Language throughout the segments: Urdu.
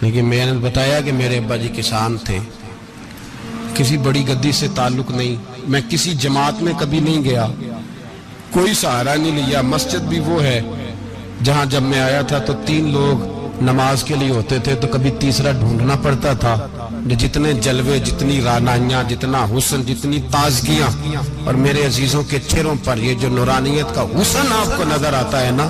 لیکن میں نے بتایا کہ میرے ابا جی کسان تھے، کسی بڑی گدی سے تعلق نہیں، میں کسی جماعت میں کبھی نہیں گیا، کوئی سہارا نہیں لیا۔ مسجد بھی وہ ہے جہاں جب میں آیا تھا تو 3 لوگ نماز کے لیے ہوتے تھے، تو کبھی تیسرا ڈھونڈنا پڑتا تھا۔ جتنے جلوے، جتنی رانائیاں، جتنا حسن، جتنی تازگیاں، اور میرے عزیزوں کے چہروں پر یہ جو نورانیت کا حسن آپ کو نظر آتا ہے نا،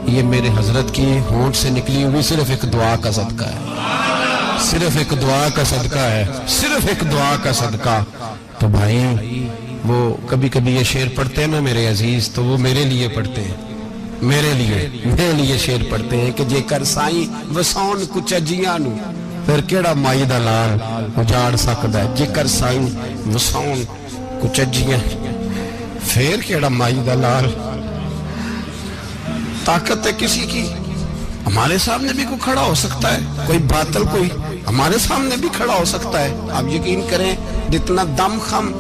یہ میرے حضرت کی ہونٹ سے نکلی ہوئی صرف ایک دعا کا صدقہ ہے، صرف ایک دعا کا صدقہ ہے، صرف ایک دعا کا صدقہ۔ تو بھائی وہ کبھی کبھی یہ شعر پڑھتے ہیں نا میرے عزیز، تو وہ میرے لیے پڑھتے ہیں، میرے لیے شعر پڑھتے ہیں کہ جے کر سائیں وسون کچھ اجیاں نو پھر کیڑا مائی دا لال اجاڑ سکدا ہے، جے کر سائیں وسون کچھ اجیاں پھر کیڑا مائی دا لال۔ طاقت ہے کسی کی، ہمارے سامنے بھی کوئی کھڑا ہو سکتا ہے، کوئی باطل کوئی ہمارے سامنے بھی کھڑا ہو سکتا ہے۔ آپ یقین کریں جتنا دم خم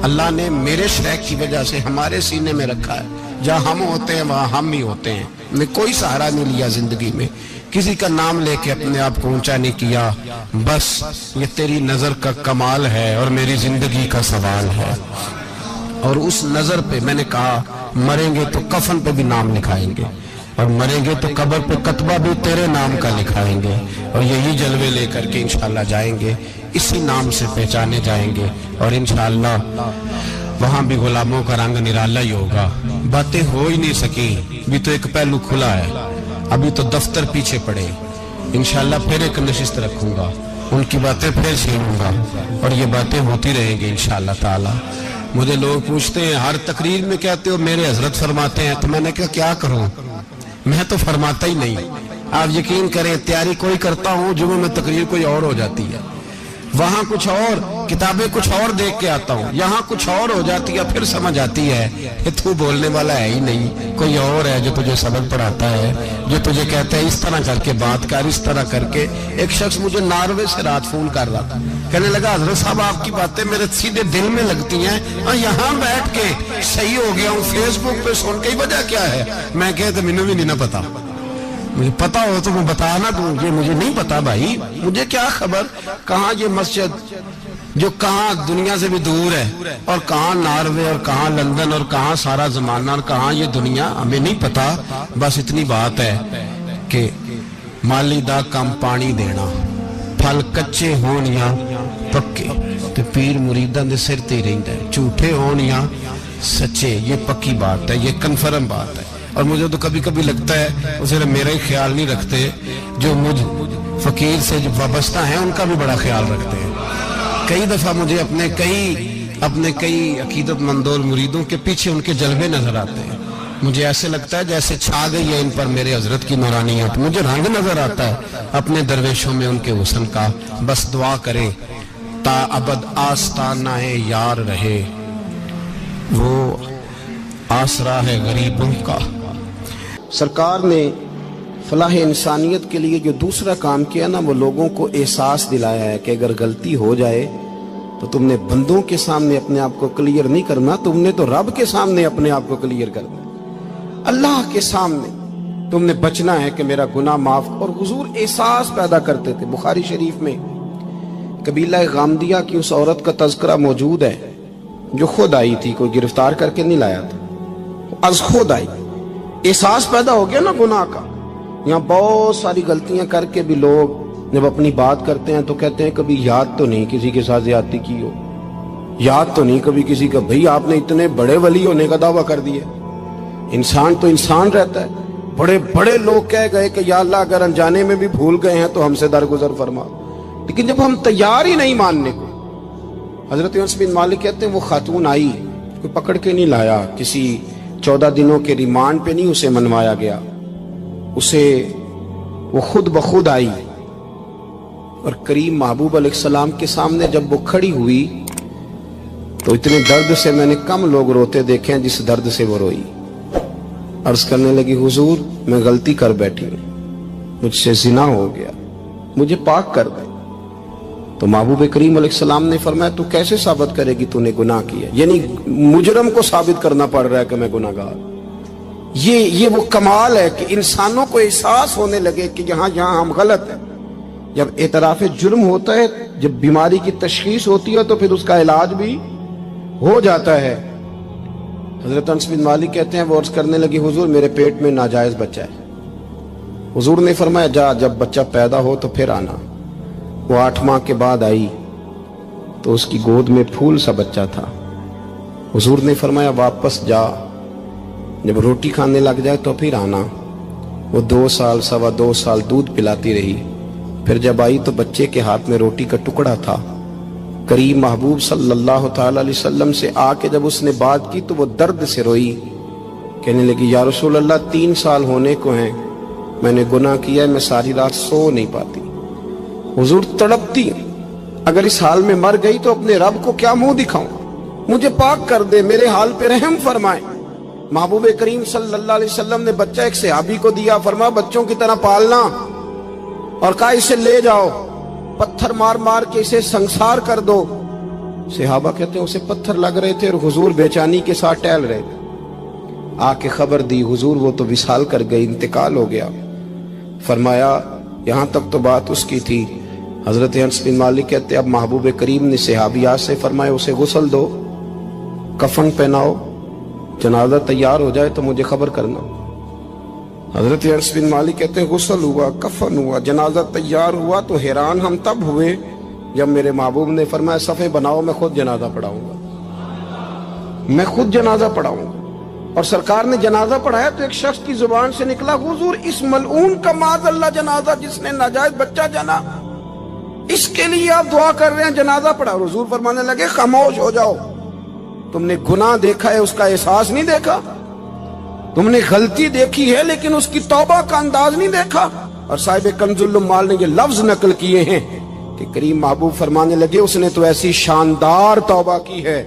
اللہ نے میرے شیخ کی وجہ سے ہمارے سینے میں رکھا ہے، جہاں ہم ہوتے ہیں وہاں ہم ہی ہوتے ہیں۔ میں کوئی سہارا نہیں لیا زندگی میں، کسی کا نام لے کے اپنے آپ کو اونچا نہیں کیا، بس یہ تیری نظر کا کمال ہے اور میری زندگی کا سوال ہے۔ اور اس نظر پہ میں نے کہا مریں گے تو کفن پہ بھی نام لکھائیں گے، اور مریں گے تو قبر پہ کتبہ بھی تیرے نام کا لکھائیں گے، اور یہی جلوے لے کر کے انشاءاللہ جائیں گے، اسی نام سے پہچانے جائیں گے، اور انشاءاللہ وہاں بھی غلاموں کا رنگ نرالا ہی ہوگا۔ باتیں ہو ہی نہیں سکی، بھی تو ایک پہلو کھلا ہے، ابھی تو دفتر پیچھے پڑے، انشاءاللہ پھر ایک نشست رکھوں گا، ان کی باتیں پھر چھینوں گا، اور یہ باتیں ہوتی رہیں گی انشاءاللہ تعالی۔ مجھے لوگ پوچھتے ہیں ہر تقریر میں کہتے ہو میرے حضرت فرماتے ہیں، تو میں نے کہا کیا کروں، میں تو فرماتا ہی نہیں۔ آپ یقین کریں تیاری کوئی کرتا ہوں، جمعہ میں تقریر کوئی اور ہو جاتی ہے، وہاں کچھ اور، کتابیں کچھ اور دیکھ کے آتا ہوں، یہاں کچھ اور ہو جاتی ہے، پھر سمجھ آتی ہے کہ تو بولنے والا ہے ہی نہیں، کوئی اور ہے جو تجھے سبق پڑھاتا ہے، جو تجھے کہتا ہے اس طرح کر کے بات کر، اس طرح کر کے۔ ایک شخص مجھے ناروے سے رات فون کر رہا تھا، کہنے لگا حضرت صاحب آپ کی باتیں میرے سیدھے دل میں لگتی ہیں، اور یہاں بیٹھ کے صحیح ہو گیا ہوں، فیس بک پہ سن کے وجہ کیا ہے؟ میں کہتا مجھے بھی نہیں پتا، مجھے پتا ہو تو میں بتانا دوں، یہ مجھے نہیں پتا بھائی، مجھے کیا خبر کہاں یہ مسجد جو کہاں دنیا سے بھی دور ہے، اور کہاں ناروے، اور کہاں لندن، اور کہاں سارا زمانہ، اور کہاں یہ دنیا، ہمیں نہیں پتا۔ بس اتنی بات ہے کہ مالی دا کم پانی دینا، پھل کچے ہون یا پکے، تو پیر مریداں دے سر تے رہندا ہے، جھوٹے ہون یا سچے، یہ پکی بات ہے، یہ کنفرم بات ہے۔ اور مجھے تو کبھی کبھی لگتا ہے وہ صرف میرا ہی خیال نہیں رکھتے، جو مجھ فقیر سے جو وابستہ ہیں ان کا بھی بڑا خیال رکھتے ہیں۔ کئی دفعہ مجھے اپنے کئی عقیدت مندوں مریدوں کے پیچھے ان کے جلوے نظر آتے ہیں، مجھے ایسے لگتا ہے جیسے چھا گئی ہے ان پر میرے حضرت کی نورانیت، مجھے رنگ نظر آتا ہے اپنے درویشوں میں ان کے حسن کا۔ بس دعا کریں تا ابد آستانہ یار رہے، وہ آسرا ہے غریبوں کا۔ سرکار نے فلاح انسانیت کے لیے جو دوسرا کام کیا نا، وہ لوگوں کو احساس دلایا ہے کہ اگر غلطی ہو جائے تو تم نے بندوں کے سامنے اپنے آپ کو کلیئر نہیں کرنا، تم نے تو رب کے سامنے اپنے آپ کو کلیئر کرنا، اللہ کے سامنے تم نے بچنا ہے کہ میرا گناہ معاف۔ اور حضور احساس پیدا کرتے تھے۔ بخاری شریف میں قبیلہ غامدیہ کی اس عورت کا تذکرہ موجود ہے جو خود آئی تھی، کوئی گرفتار کر کے نہیں لایا تھا، از خود آئی۔ احساس پیدا ہو گیا نا گناہ کا۔ یہاں بہت ساری غلطیاں کر کے بھی لوگ جب اپنی بات کرتے ہیں تو کہتے ہیں کبھی یاد تو نہیں کسی کے ساتھ زیادتی کی ہو، یاد تو نہیں کبھی کسی کا، بھئی آپ نے اتنے بڑے ولی ہونے کا دعویٰ کر دیا۔ انسان تو انسان رہتا ہے، بڑے بڑے لوگ کہہ گئے کہ یا اللہ اگر انجانے میں بھی بھول گئے ہیں تو ہم سے درگزر فرما، لیکن جب ہم تیار ہی نہیں ماننے کو۔ حضرت انس بن مالک کہتے ہیں وہ خاتون آئی، کوئی پکڑ کے نہیں لایا، کسی 14 دنوں کے ریمانڈ پہ نہیں اسے منوایا گیا، اسے وہ خود بخود آئی، اور کریم محبوب علیہ السلام کے سامنے جب وہ کھڑی ہوئی تو اتنے درد سے میں نے کم لوگ روتے دیکھے ہیں جس درد سے وہ روئی۔ عرض کرنے لگی حضور میں غلطی کر بیٹھی ہوں، مجھ سے زنا ہو گیا، مجھے پاک کر دے۔ تو محبوب کریم علیہ السلام نے فرمایا تو کیسے ثابت کرے گی تو نے گناہ کیا؟ یعنی مجرم کو ثابت کرنا پڑ رہا ہے کہ میں گناہ گار۔ یہ وہ کمال ہے کہ انسانوں کو احساس ہونے لگے کہ یہاں ہم غلط ہیں، جب اعتراف جرم ہوتا ہے، جب بیماری کی تشخیص ہوتی ہے تو پھر اس کا علاج بھی ہو جاتا ہے۔ حضرت انس بن مالک کہتے ہیں وہ عرض کرنے لگی حضور میرے پیٹ میں ناجائز بچہ ہے۔ حضور نے فرمایا جا جب بچہ پیدا ہو تو پھر آنا۔ وہ 8 ماہ کے بعد آئی تو اس کی گود میں پھول سا بچہ تھا۔ حضور نے فرمایا واپس جا، جب روٹی کھانے لگ جائے تو پھر آنا۔ وہ 2 سال 2.25 سال دودھ پلاتی رہی، پھر جب آئی تو بچے کے ہاتھ میں روٹی کا ٹکڑا تھا۔ کریم محبوب صلی اللہ تعالی علیہ وسلم سے آ کے جب اس نے بات کی تو وہ درد سے روئی، کہنے لگی یا رسول اللہ 3 سال ہونے کو ہیں، میں نے گناہ کیا ہے، میں ساری رات سو نہیں پاتی۔ حضور تڑپتی، اگر اس حال میں مر گئی تو اپنے رب کو کیا منہ دکھاؤں، مجھے پاک کر دے، میرے حال پہ رحم فرمائے۔ محبوب کریم صلی اللہ علیہ وسلم نے بچہ ایک صحابی کو دیا، فرمایا بچوں کی طرح پالنا، اور کہا اسے لے جاؤ، پتھر مار مار کے اسے سنسار کر دو۔ صحابہ کہتے ہیں اسے پتھر لگ رہے تھے اور حضور بے چینی کے ساتھ ٹہل رہے تھے۔ آ کے خبر دی حضور وہ تو وصال کر گئی، انتقال ہو گیا۔ فرمایا یہاں تک تو بات اس کی تھی۔ حضرت انس بن مالک کہتے اب محبوب کریم نے صحابیات سے فرمایا اسے غسل دو، کفن پہناؤ، جنازہ تیار ہو جائے تو مجھے خبر کرنا۔ حضرت انس بن مالک کہتے ہیں غسل ہوا، کفن ہوا، جنازہ تیار ہوا تو حیران ہم تب ہوئے جب میرے محبوب نے فرمایا صفیں بناؤ، میں خود جنازہ پڑھاؤں گا، میں خود جنازہ پڑھاؤں گا۔ اور سرکار نے جنازہ پڑھایا تو ایک شخص کی زبان سے نکلا حضور اس ملعون کا معاذ اللہ جنازہ جس نے ناجائز بچہ جنا، اس کے لیے آپ دعا کر رہے ہیں، جنازہ پڑھا۔ حضور فرمانے لگے خاموش ہو جاؤ، تم نے گناہ دیکھا ہے، اس کا احساس نہیں دیکھا، تم نے غلطی دیکھی ہے لیکن اس کی توبہ کا انداز نہیں دیکھا۔ اور صاحب کنز العمال نے یہ لفظ نقل کیے ہیں کہ کریم محبوب فرمانے لگے اس نے تو ایسی شاندار توبہ کی ہے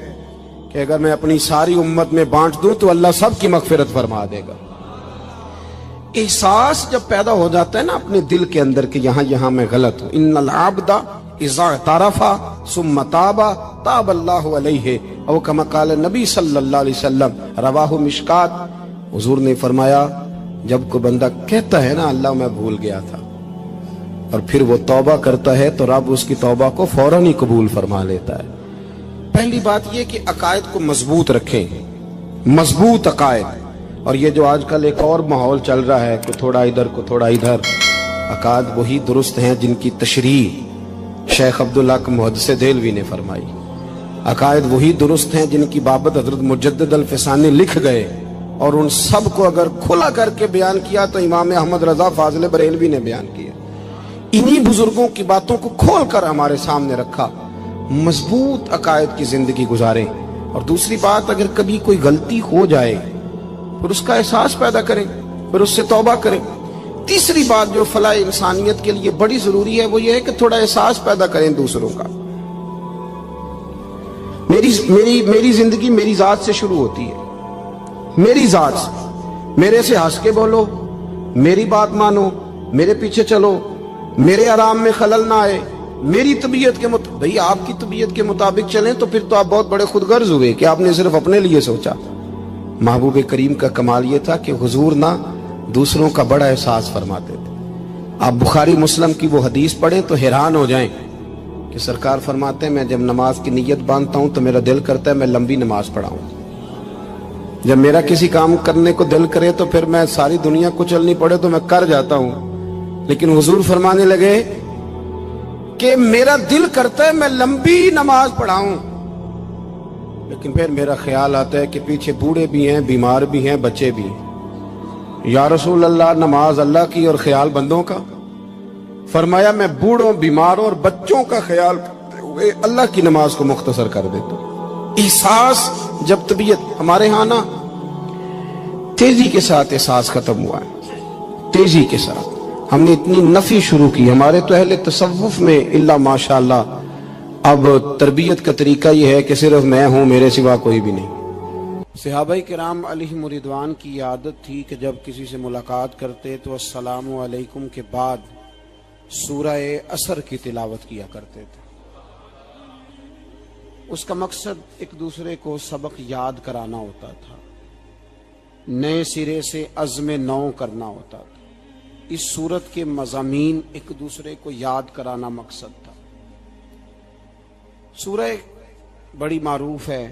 کہ اگر میں اپنی ساری امت میں بانٹ دوں تو اللہ سب کی مغفرت فرما دے گا۔ احساس جب پیدا ہو جاتا ہے نا اپنے دل کے اندر کہ یہاں میں غلط ہوں، ان العبد اذا اعترف ثم تاب تاب اللہ علیہ او کما قال نبی صلی اللہ علیہ وسلم، رواہ مشکات۔ حضور نے فرمایا جب کوئی بندہ کہتا ہے نا اللہ میں بھول گیا تھا، اور پھر وہ توبہ کرتا ہے تو رب اس کی توبہ کو فوراً ہی قبول فرما لیتا ہے۔ پہلی بات یہ کہ عقائد کو مضبوط رکھیں، مضبوط عقائد۔ اور یہ جو آج کل ایک اور ماحول چل رہا ہے کہ تھوڑا ادھر کو تھوڑا ادھر، عقائد وہی درست ہیں جن کی تشریح شیخ عبدالحق محدث دہلوی نے فرمائی، عقائد وہی درست ہیں جن کی بابت حضرت مجدد الفسانی لکھ گئے، اور ان سب کو اگر کھلا کر کے بیان کیا تو امام احمد رضا فاضل بریلوی نے بیان کیا۔ انہی بزرگوں کی باتوں کو کھول کر ہمارے سامنے رکھا۔ مضبوط عقائد کی زندگی گزاریں۔ اور دوسری بات اگر کبھی کوئی غلطی ہو جائے پھر اس کا احساس پیدا کریں، پھر اس سے توبہ کریں۔ تیسری بات جو فلاح انسانیت کے لیے بڑی ضروری ہے وہ یہ ہے کہ تھوڑا احساس پیدا کریں دوسروں کا۔ میری زندگی میری ذات سے شروع ہوتی ہے، میری ذات سے، میرے سے ہنس کے بولو، میری بات مانو، میرے پیچھے چلو، میرے آرام میں خلل نہ آئے، میری طبیعت کے مطابق۔ بھئی آپ کی طبیعت کے مطابق چلیں تو پھر تو آپ بہت بڑے خود غرض ہوئے کہ آپ نے صرف اپنے لیے سوچا۔ محبوب کریم کا کمال یہ تھا کہ حضور نہ دوسروں کا بڑا احساس فرماتے تھے۔ آپ بخاری مسلم کی وہ حدیث پڑھیں تو حیران ہو جائیں کہ سرکار فرماتے ہیں میں جب نماز کی نیت باندھتا ہوں تو میرا دل کرتا ہے میں لمبی نماز پڑھاؤں، جب میرا کسی کام کرنے کو دل کرے تو پھر میں ساری دنیا کچلنی پڑے تو میں کر جاتا ہوں، لیکن حضور فرمانے لگے کہ میرا دل کرتا ہے میں لمبی نماز پڑھاؤں، لیکن پھر میرا خیال آتا ہے کہ پیچھے بوڑھے بھی ہیں، بیمار بھی ہیں، بچے بھی ہیں۔ یا رسول اللہ نماز اللہ کی اور خیال بندوں کا؟ فرمایا میں بوڑھوں، بیماروں اور بچوں کا خیال کرتے ہوئے اللہ کی نماز کو مختصر کر دیتا ہوں۔ احساس جب طبیعت ہمارے ہاں نا تیزی کے ساتھ احساس ختم ہوا ہے، تیزی کے ساتھ ہم نے اتنی نفی شروع کی ہمارے تو اہل تصوف میں اللہ ماشاءاللہ۔ اب تربیت کا طریقہ یہ ہے کہ صرف میں ہوں، میرے سوا کوئی بھی نہیں۔ صحابہ کرام علیہم رضوان کی عادت تھی کہ جب کسی سے ملاقات کرتے تو السلام علیکم کے بعد سورہ عصر کی تلاوت کیا کرتے تھے۔ اس کا مقصد ایک دوسرے کو سبق یاد کرانا ہوتا تھا، نئے سرے سے عزم نو کرنا ہوتا تھا۔ اس صورت کے مضامین ایک دوسرے کو یاد کرانا مقصد تھا۔ سورہ بڑی معروف ہے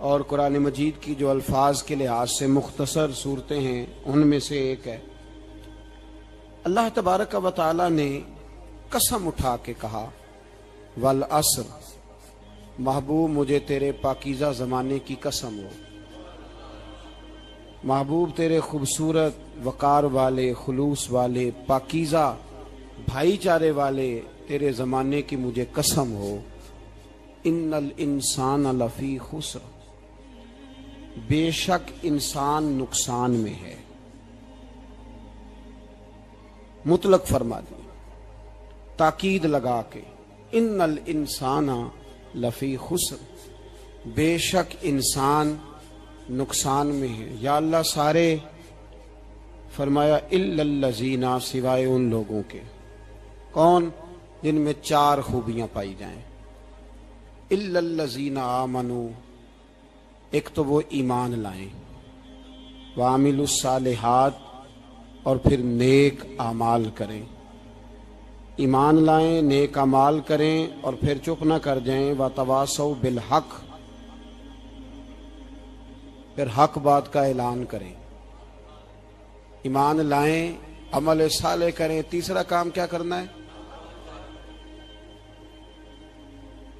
اور قرآن مجید کی جو الفاظ کے لحاظ سے مختصر صورتیں ہیں ان میں سے ایک ہے۔ اللہ تبارک و تعالی نے قسم اٹھا کے کہا والعصر، محبوب مجھے تیرے پاکیزہ زمانے کی قسم ہو، محبوب تیرے خوبصورت وقار والے، خلوص والے، پاکیزہ بھائی چارے والے تیرے زمانے کی مجھے قسم ہو، ان الانسان لفی خسر، بے شک انسان نقصان میں ہے۔ مطلق فرما دی، تاکید لگا کے، ان الانسان لفی خسر، بے شک انسان نقصان میں ہے۔ یا اللہ سارے، فرمایا الا الذین، سوائے ان لوگوں کے، کون؟ جن میں 4 خوبیاں پائی جائیں۔ الا الذین آمنوا، ایک تو وہ ایمان لائیں، وعملوا الصالحات، اور پھر نیک اعمال کریں۔ ایمان لائیں، نیک اعمال کریں، اور پھر چپ نہ کر جائیں، وتواصوا بالحق، پھر حق بات کا اعلان کریں۔ ایمان لائیں، عمل صالح کریں، تیسرا کام کیا کرنا ہے؟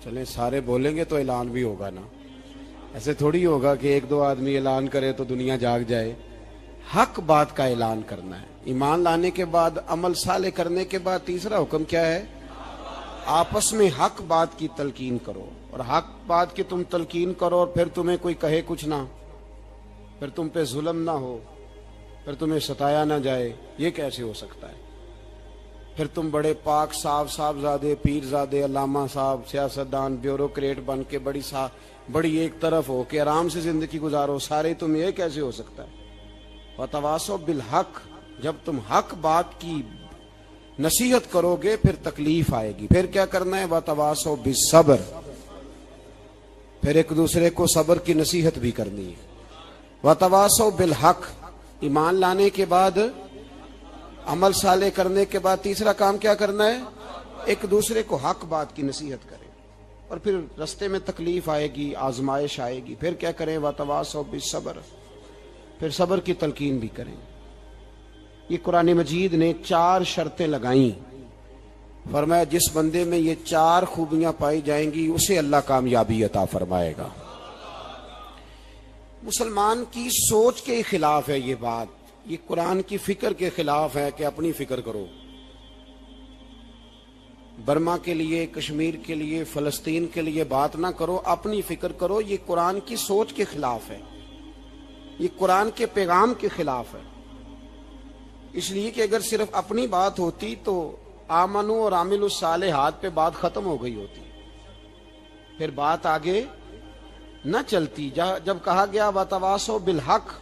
چلیں سارے بولیں گے تو اعلان بھی ہوگا نا، ایسے تھوڑی ہوگا کہ 1-2 آدمی اعلان کرے تو دنیا جاگ جائے۔ حق بات کا اعلان کرنا ہے۔ ایمان لانے کے بعد، عمل صالح کرنے کے بعد تیسرا حکم کیا ہے؟ آپس میں حق بات کی تلقین کرو، اور حق بات کی تم تلقین کرو اور پھر تمہیں کوئی کہے کچھ نہ، پھر تم پہ ظلم نہ ہو، پھر تمہیں ستایا نہ جائے، یہ کیسے ہو سکتا ہے؟ پھر تم بڑے پاک صاحبزادے، پیر زادے، علامہ صاحب، سیاستدان، بیوروکریٹ بن کے بڑی ایک طرف ہو کے آرام سے زندگی گزارو سارے، تم یہ کیسے ہو سکتا ہے؟ وتواصوا بالحق، جب تم حق بات کی نصیحت کرو گے پھر تکلیف آئے گی، پھر کیا کرنا ہے؟ وتواصوا بالصبر، پھر ایک دوسرے کو صبر کی نصیحت بھی کرنی ہے۔ وتواصوا بالحق، ایمان لانے کے بعد، عمل صالح کرنے کے بعد تیسرا کام کیا کرنا ہے؟ ایک دوسرے کو حق بات کی نصیحت کریں، اور پھر رستے میں تکلیف آئے گی، آزمائش آئے گی، پھر کیا کریں؟ وتواصوا بالصبر، پھر صبر کی تلقین بھی کریں۔ یہ قرآن مجید نے 4 شرطیں لگائیں، فرمایا جس بندے میں یہ 4 خوبیاں پائی جائیں گی اسے اللہ کامیابی عطا فرمائے گا۔ مسلمان کی سوچ کے خلاف ہے یہ بات، یہ قرآن کی فکر کے خلاف ہے کہ اپنی فکر کرو، برما کے لیے، کشمیر کے لیے، فلسطین کے لیے بات نہ کرو، اپنی فکر کرو۔ یہ قرآن کی سوچ کے خلاف ہے، یہ قرآن کے پیغام کے خلاف ہے، اس لیے کہ اگر صرف اپنی بات ہوتی تو آمنو اور عاملوا الصالحات پہ بات ختم ہو گئی ہوتی، پھر بات آگے نہ چلتی۔ جب کہا گیا وتواصوا بالحق،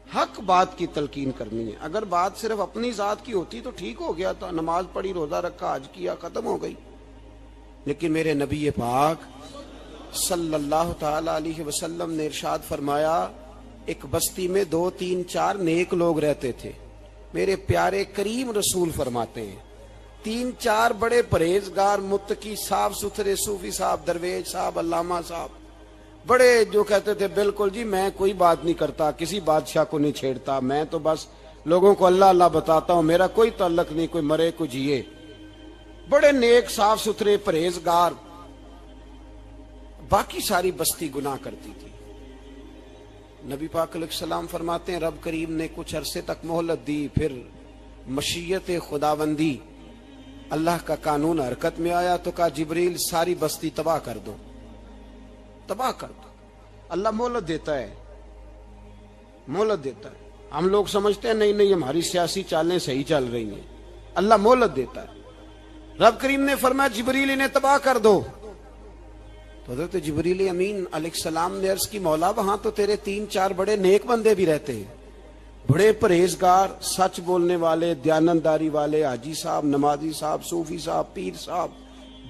حق بات کی تلقین کرنی ہے۔ اگر بات صرف اپنی ذات کی ہوتی تو ٹھیک ہو گیا تھا، نماز پڑھی، روزہ رکھا، حج کیا، ختم ہو گئی، لیکن میرے نبی پاک صلی اللہ تعالی علیہ وسلم نے ارشاد فرمایا، ایک بستی میں 2 3 4 نیک لوگ رہتے تھے۔ میرے پیارے کریم رسول فرماتے ہیں 3 4 بڑے پرہیزگار، متقی، صاف ستھرے صوفی صاحب، درویش صاحب، علامہ صاحب، بڑے جو کہتے تھے بالکل جی میں کوئی بات نہیں کرتا، کسی بادشاہ کو نہیں چھیڑتا، میں تو بس لوگوں کو اللہ اللہ بتاتا ہوں، میرا کوئی تعلق نہیں، کوئی مرے کوئی جیے، بڑے نیک، صاف ستھرے، پرہیزگار۔ باقی ساری بستی گناہ کرتی تھی۔ نبی پاک علیہ السلام فرماتے ہیں رب کریم نے کچھ عرصے تک مہلت دی، پھر مشیت خداوندی، اللہ کا قانون حرکت میں آیا تو کہا جبریل ساری بستی تباہ کر دو، تباہ کر دو۔ اللہ مہلت دیتا ہے، مہلت دیتا ہے۔ ہم لوگ سمجھتے ہیں نہیں ہماری سیاسی چالیں صحیح چل رہی ہیں، اللہ مہلت دیتا ہے۔ رب کریم نے فرمایا جبریل انہیں تباہ کر دو، تو حضرت جبریل امین علیہ السلام نے عرض کی مولا وہاں تو تیرے 3 4 بڑے نیک بندے بھی رہتے ہیں، بڑے پرہیزگار، سچ بولنے والے، دیانتداری والے، حاجی صاحب، نمازی صاحب، صوفی صاحب، پیر صاحب،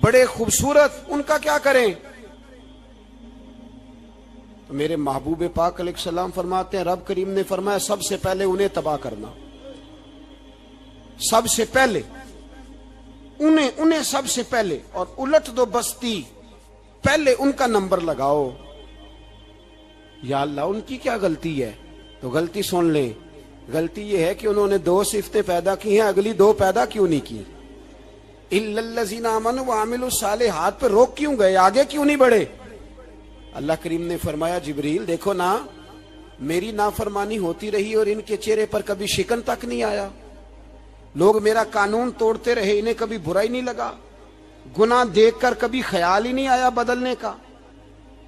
بڑے خوبصورت، ان کا کیا کریں؟ تو میرے محبوب پاک علیہ السلام فرماتے ہیں رب کریم نے فرمایا سب سے پہلے انہیں تباہ کرنا۔ سب سے پہلے انہیں سب سے پہلے، اور الٹ دو بستی، پہلے ان کا نمبر لگاؤ۔ یا اللہ ان کی کیا غلطی ہے؟ تو غلطی سن لیں، غلطی یہ ہے کہ انہوں نے 2 صفتیں پیدا کی ہیں، اگلی 2 پیدا کیوں نہیں کی؟ الا الذین آمنوا وعملوا الصالحات پہ روک کیوں گئے؟ آگے کیوں نہیں بڑھے؟ اللہ کریم نے فرمایا جبریل دیکھو نا، میری نافرمانی ہوتی رہی اور ان کے چہرے پر کبھی شکن تک نہیں آیا، لوگ میرا قانون توڑتے رہے، انہیں کبھی برا ہی نہیں لگا، گناہ دیکھ کر کبھی خیال ہی نہیں آیا بدلنے کا۔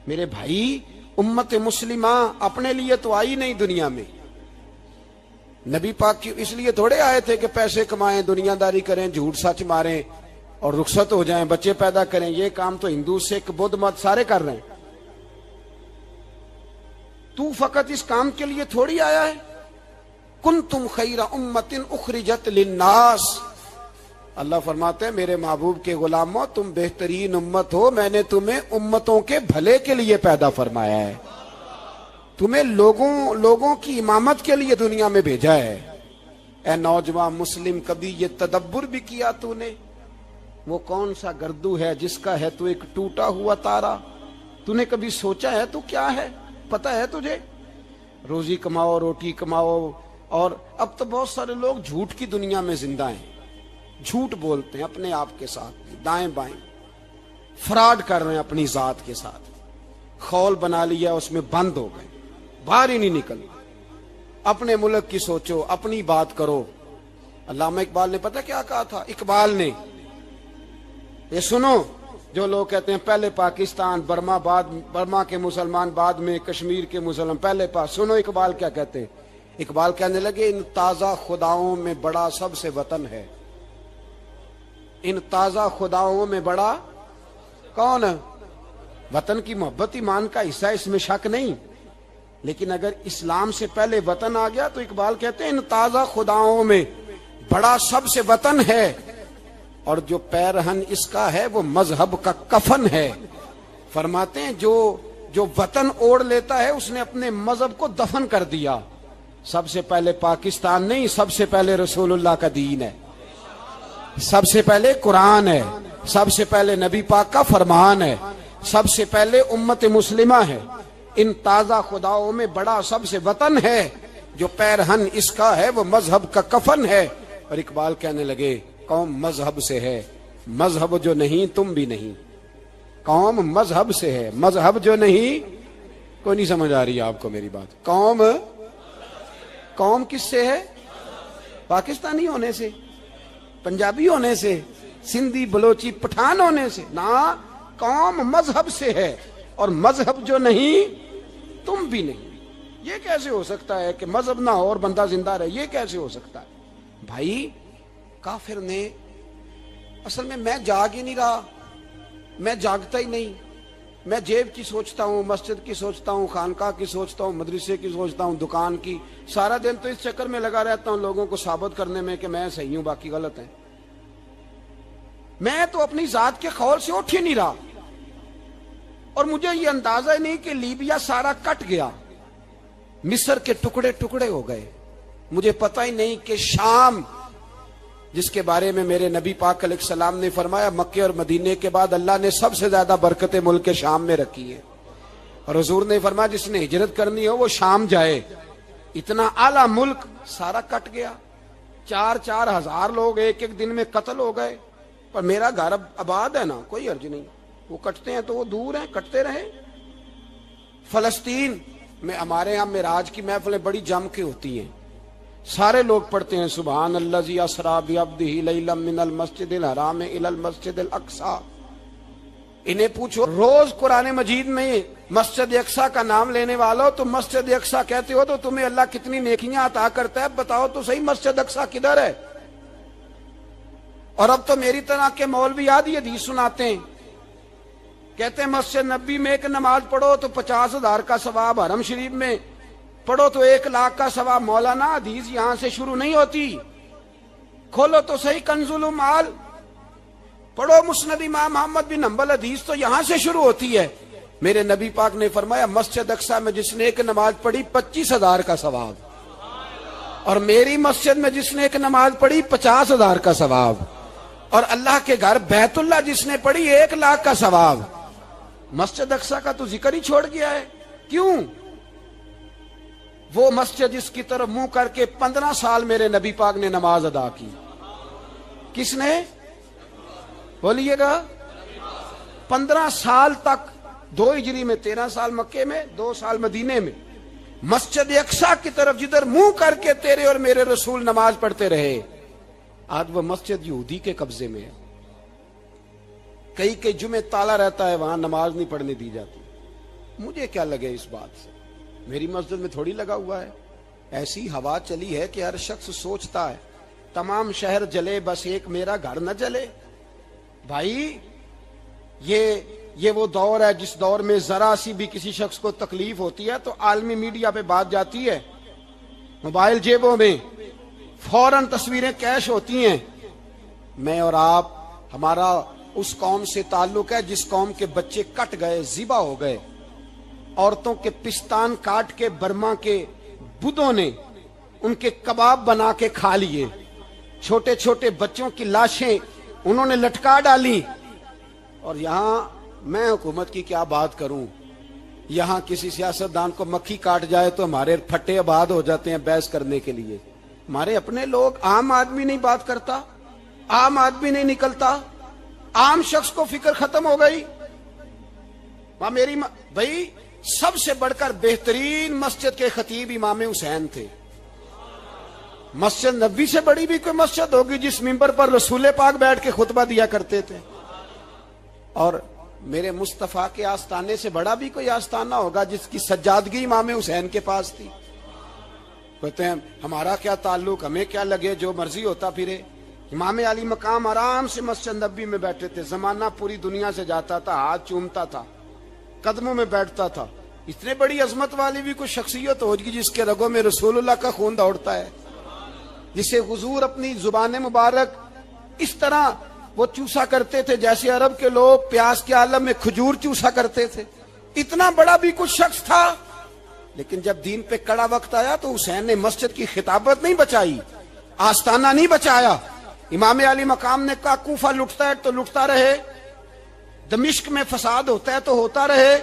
میرے بھائی، امت مسلمہ اپنے لیے تو آئی نہیں دنیا میں، نبی پاک کی اس لیے تھوڑے آئے تھے کہ پیسے کمائیں، دنیا داری کریں، جھوٹ سچ ماریں اور رخصت ہو جائیں، بچے پیدا کریں۔ یہ کام تو ہندو سکھ بدھ مت سارے کر رہے ہیں، تو فقط اس کام کے لیے تھوڑی آیا ہے۔ کنتم خیر امت اخرجت للناس، اللہ فرماتے ہیں میرے محبوب کے غلاموں تم بہترین امت ہو، میں نے تمہیں امتوں کے بھلے کے لیے پیدا فرمایا ہے، تمہیں لوگوں کی امامت کے لیے دنیا میں بھیجا ہے۔ اے نوجوان مسلم، کبھی یہ تدبر بھی کیا تو نے؟ وہ کون سا گردو ہے جس کا ہے تو ایک ٹوٹا ہوا تارا؟ تو نے کبھی سوچا ہے تو کیا ہے؟ پتہ ہے تجھے؟ روزی کماؤ، روٹی کماؤ، اور اب تو بہت سارے لوگ جھوٹ کی دنیا میں زندہ ہیں، جھوٹ بولتے ہیں اپنے آپ کے ساتھ، دائیں بائیں فراڈ کر رہے ہیں اپنی ذات کے ساتھ، خول بنا لیا اس میں بند ہو گئے، باہر ہی نہیں نکل۔ اپنے ملک کی سوچو، اپنی بات کرو۔ علامہ اقبال نے پتہ کیا کہا تھا؟ اقبال نے، یہ سنو، جو لوگ کہتے ہیں پہلے پاکستان، برما کے مسلمان بعد میں، کشمیر کے مسلمان پہلے سنو اقبال کیا کہتے ہیں۔ اقبال کہنے لگے ان تازہ خداؤں میں بڑا سب سے وطن ہے، ان تازہ خداؤں میں بڑا کون؟ وطن کی محبت ایمان کا حصہ، اس میں شک نہیں، لیکن اگر اسلام سے پہلے وطن آ گیا تو اقبال کہتے ہیں ان تازہ خداؤں میں بڑا سب سے وطن ہے، اور جو پیرہن اس کا ہے وہ مذہب کا کفن ہے۔ فرماتے ہیں جو وطن اوڑھ لیتا ہے اس نے اپنے مذہب کو دفن کر دیا۔ سب سے پہلے پاکستان نہیں، سب سے پہلے رسول اللہ کا دین ہے، سب سے پہلے قرآن ہے، سب سے پہلے نبی پاک کا فرمان ہے، سب سے پہلے امت مسلمہ ہے۔ ان تازہ خداؤں میں بڑا سب سے وطن ہے، جو پیرہن اس کا ہے وہ مذہب کا کفن ہے۔ اور اقبال کہنے لگے قوم مذہب سے ہے، مذہب جو نہیں تم بھی نہیں۔ قوم مذہب سے ہے، مذہب جو نہیں، کوئی نہیں سمجھ آ رہی آپ کو میری بات؟ قوم کس سے ہے؟ پاکستانی ہونے سے، پنجابی ہونے سے، سندھی بلوچی پٹھان ہونے سے؟ نہ، قوم مذہب سے ہے، اور مذہب جو نہیں تم بھی نہیں۔ یہ کیسے ہو سکتا ہے کہ مذہب نہ ہو اور بندہ زندہ رہے؟ یہ کیسے ہو سکتا ہے؟ بھائی کافر نے اصل میں جاگ ہی نہیں رہا، میں جاگتا ہی نہیں، میں جیب کی سوچتا ہوں، مسجد کی سوچتا ہوں، خانقاہ کی سوچتا ہوں، مدرسے کی سوچتا ہوں، دکان کی، سارا دن تو اس چکر میں لگا رہتا ہوں لوگوں کو ثابت کرنے میں کہ میں صحیح ہوں باقی غلط ہیں۔ میں تو اپنی ذات کے خول سے اٹھ ہی نہیں رہا، اور مجھے یہ اندازہ ہی نہیں کہ لیبیا سارا کٹ گیا، مصر کے ٹکڑے ٹکڑے ہو گئے، مجھے پتہ ہی نہیں کہ شام، جس کے بارے میں میرے نبی پاک علیہ السلام نے فرمایا مکے اور مدینے کے بعد اللہ نے سب سے زیادہ برکتیں ملک کے شام میں رکھی ہے، اور حضور نے فرمایا جس نے ہجرت کرنی ہو وہ شام جائے۔ اتنا اعلیٰ ملک سارا کٹ گیا، 4 ہزار لوگ ایک دن میں قتل ہو گئے، پر میرا گھر آباد ہے نا، کوئی حرج نہیں، وہ کٹتے ہیں تو وہ دور ہیں، کٹتے رہیں۔ فلسطین میں ہمارے یہاں معراج کی محفلیں بڑی جم کے ہوتی ہیں، سارے لوگ پڑھتے ہیں سبحان الذی اسریٰ بعبدہ لیلا من المسجد الحرام الی المسجد الاقصی۔ انہیں پوچھو روز قرآن مجید میں مسجد اقصی کا نام لینے والوں، تم مسجد اقصی کہتے ہو تو تمہیں اللہ کتنی نیکیاں عطا کرتا ہے، بتاؤ تو صحیح مسجد اقصی کدھر ہے؟ اور اب تو میری طرح کے مولوی آدھی حدیث سناتے ہیں، کہتے ہیں مسجد نبی میں ایک نماز پڑھو تو 50,000 کا ثواب، حرم شریف میں پڑھو تو 1,00,000 کا ثواب۔ مولانا حدیث یہاں سے شروع نہیں ہوتی، کھولو تو صحیح کنز المال، پڑھو مسند امام احمد بن حنبل، حدیث تو یہاں سے شروع ہوتی ہے۔ میرے نبی پاک نے فرمایا مسجد اقصی میں جس نے ایک نماز پڑھی 25,000 کا ثواب، اور میری مسجد میں جس نے ایک نماز پڑھی 50,000 کا ثواب، اور اللہ کے گھر بیت اللہ جس نے پڑھی 1,00,000 کا ثواب۔ مسجد اقصی کا تو ذکر ہی چھوڑ گیا ہے۔ کیوں؟ وہ مسجد جس کی طرف منہ کر کے 15 سال میرے نبی پاک نے نماز ادا کی۔ کس نے؟ بولیے گا۔ 15 سال تک، 2 ہجری میں 13 سال مکے میں، 2 سال مدینے میں، مسجد اقصی کی طرف جدھر منہ کر کے تیرے اور میرے رسول نماز پڑھتے رہے۔ آج وہ مسجد یہودی کے قبضے میں ہے۔ کئی جمعے تالا رہتا ہے، وہاں نماز نہیں پڑھنے دی جاتی۔ مجھے کیا لگے اس بات سے؟ میری مسجد میں تھوڑی لگا ہوا ہے۔ ایسی ہوا چلی ہے کہ ہر شخص سوچتا ہے تمام شہر جلے بس ایک میرا گھر نہ جلے۔ بھائی یہ وہ دور ہے جس دور میں ذرا سی بھی کسی شخص کو تکلیف ہوتی ہے تو عالمی میڈیا پہ بات جاتی ہے، موبائل جیبوں میں فوراً تصویریں کیش ہوتی ہیں۔ میں اور آپ، ہمارا اس قوم سے تعلق ہے جس قوم کے بچے کٹ گئے، ذبح ہو گئے، عورتوں کے پستان کاٹ کے برما کے بدھوں نے ان کے کباب بنا کے کھا لیے، چھوٹے چھوٹے بچوں کی لاشیں انہوں نے لٹکا ڈالی۔ اور یہاں میں حکومت کی کیا بات کروں، یہاں کسی سیاستدان کو مکھی کاٹ جائے تو ہمارے پھٹے آباد ہو جاتے ہیں بحث کرنے کے لیے۔ ہمارے اپنے لوگ، عام آدمی نہیں بات کرتا، عام آدمی نہیں نکلتا، عام شخص کو فکر ختم ہو گئی۔ بھائی سب سے بڑھ کر بہترین مسجد کے خطیب امام حسین تھے۔ مسجد نبی سے بڑی بھی کوئی مسجد ہوگی جس ممبر پر رسول پاک بیٹھ کے خطبہ دیا کرتے تھے؟ اور میرے مصطفیٰ کے آستانے سے بڑا بھی کوئی آستانہ ہوگا جس کی سجادگی امام حسین کے پاس تھی؟ کہتے ہیں ہمارا کیا تعلق، ہمیں کیا لگے، جو مرضی ہوتا پھرے۔ امام علی مقام آرام سے مسجد نبی میں بیٹھے تھے، زمانہ پوری دنیا سے جاتا تھا، ہاتھ چومتا تھا، قدموں میں بیٹھتا تھا۔ اتنے بڑی عظمت والی بھی کوئی شخصیت ہوگی جس کے رگوں میں رسول اللہ کا خون دوڑتا ہے، جسے حضور اپنی زبان مبارک اس طرح وہ چوسا کرتے تھے جیسے عرب کے لوگ پیاس کے عالم میں کھجور چوسا کرتے تھے۔ اتنا بڑا بھی کچھ شخص تھا، لیکن جب دین پہ کڑا وقت آیا تو حسین نے مسجد کی خطابت نہیں بچائی، آستانہ نہیں بچایا۔ امام علی مقام نے کہا کوفہ لٹتا ہے تو لٹتا رہے، دمشق میں فساد ہوتا ہے تو ہوتا رہے،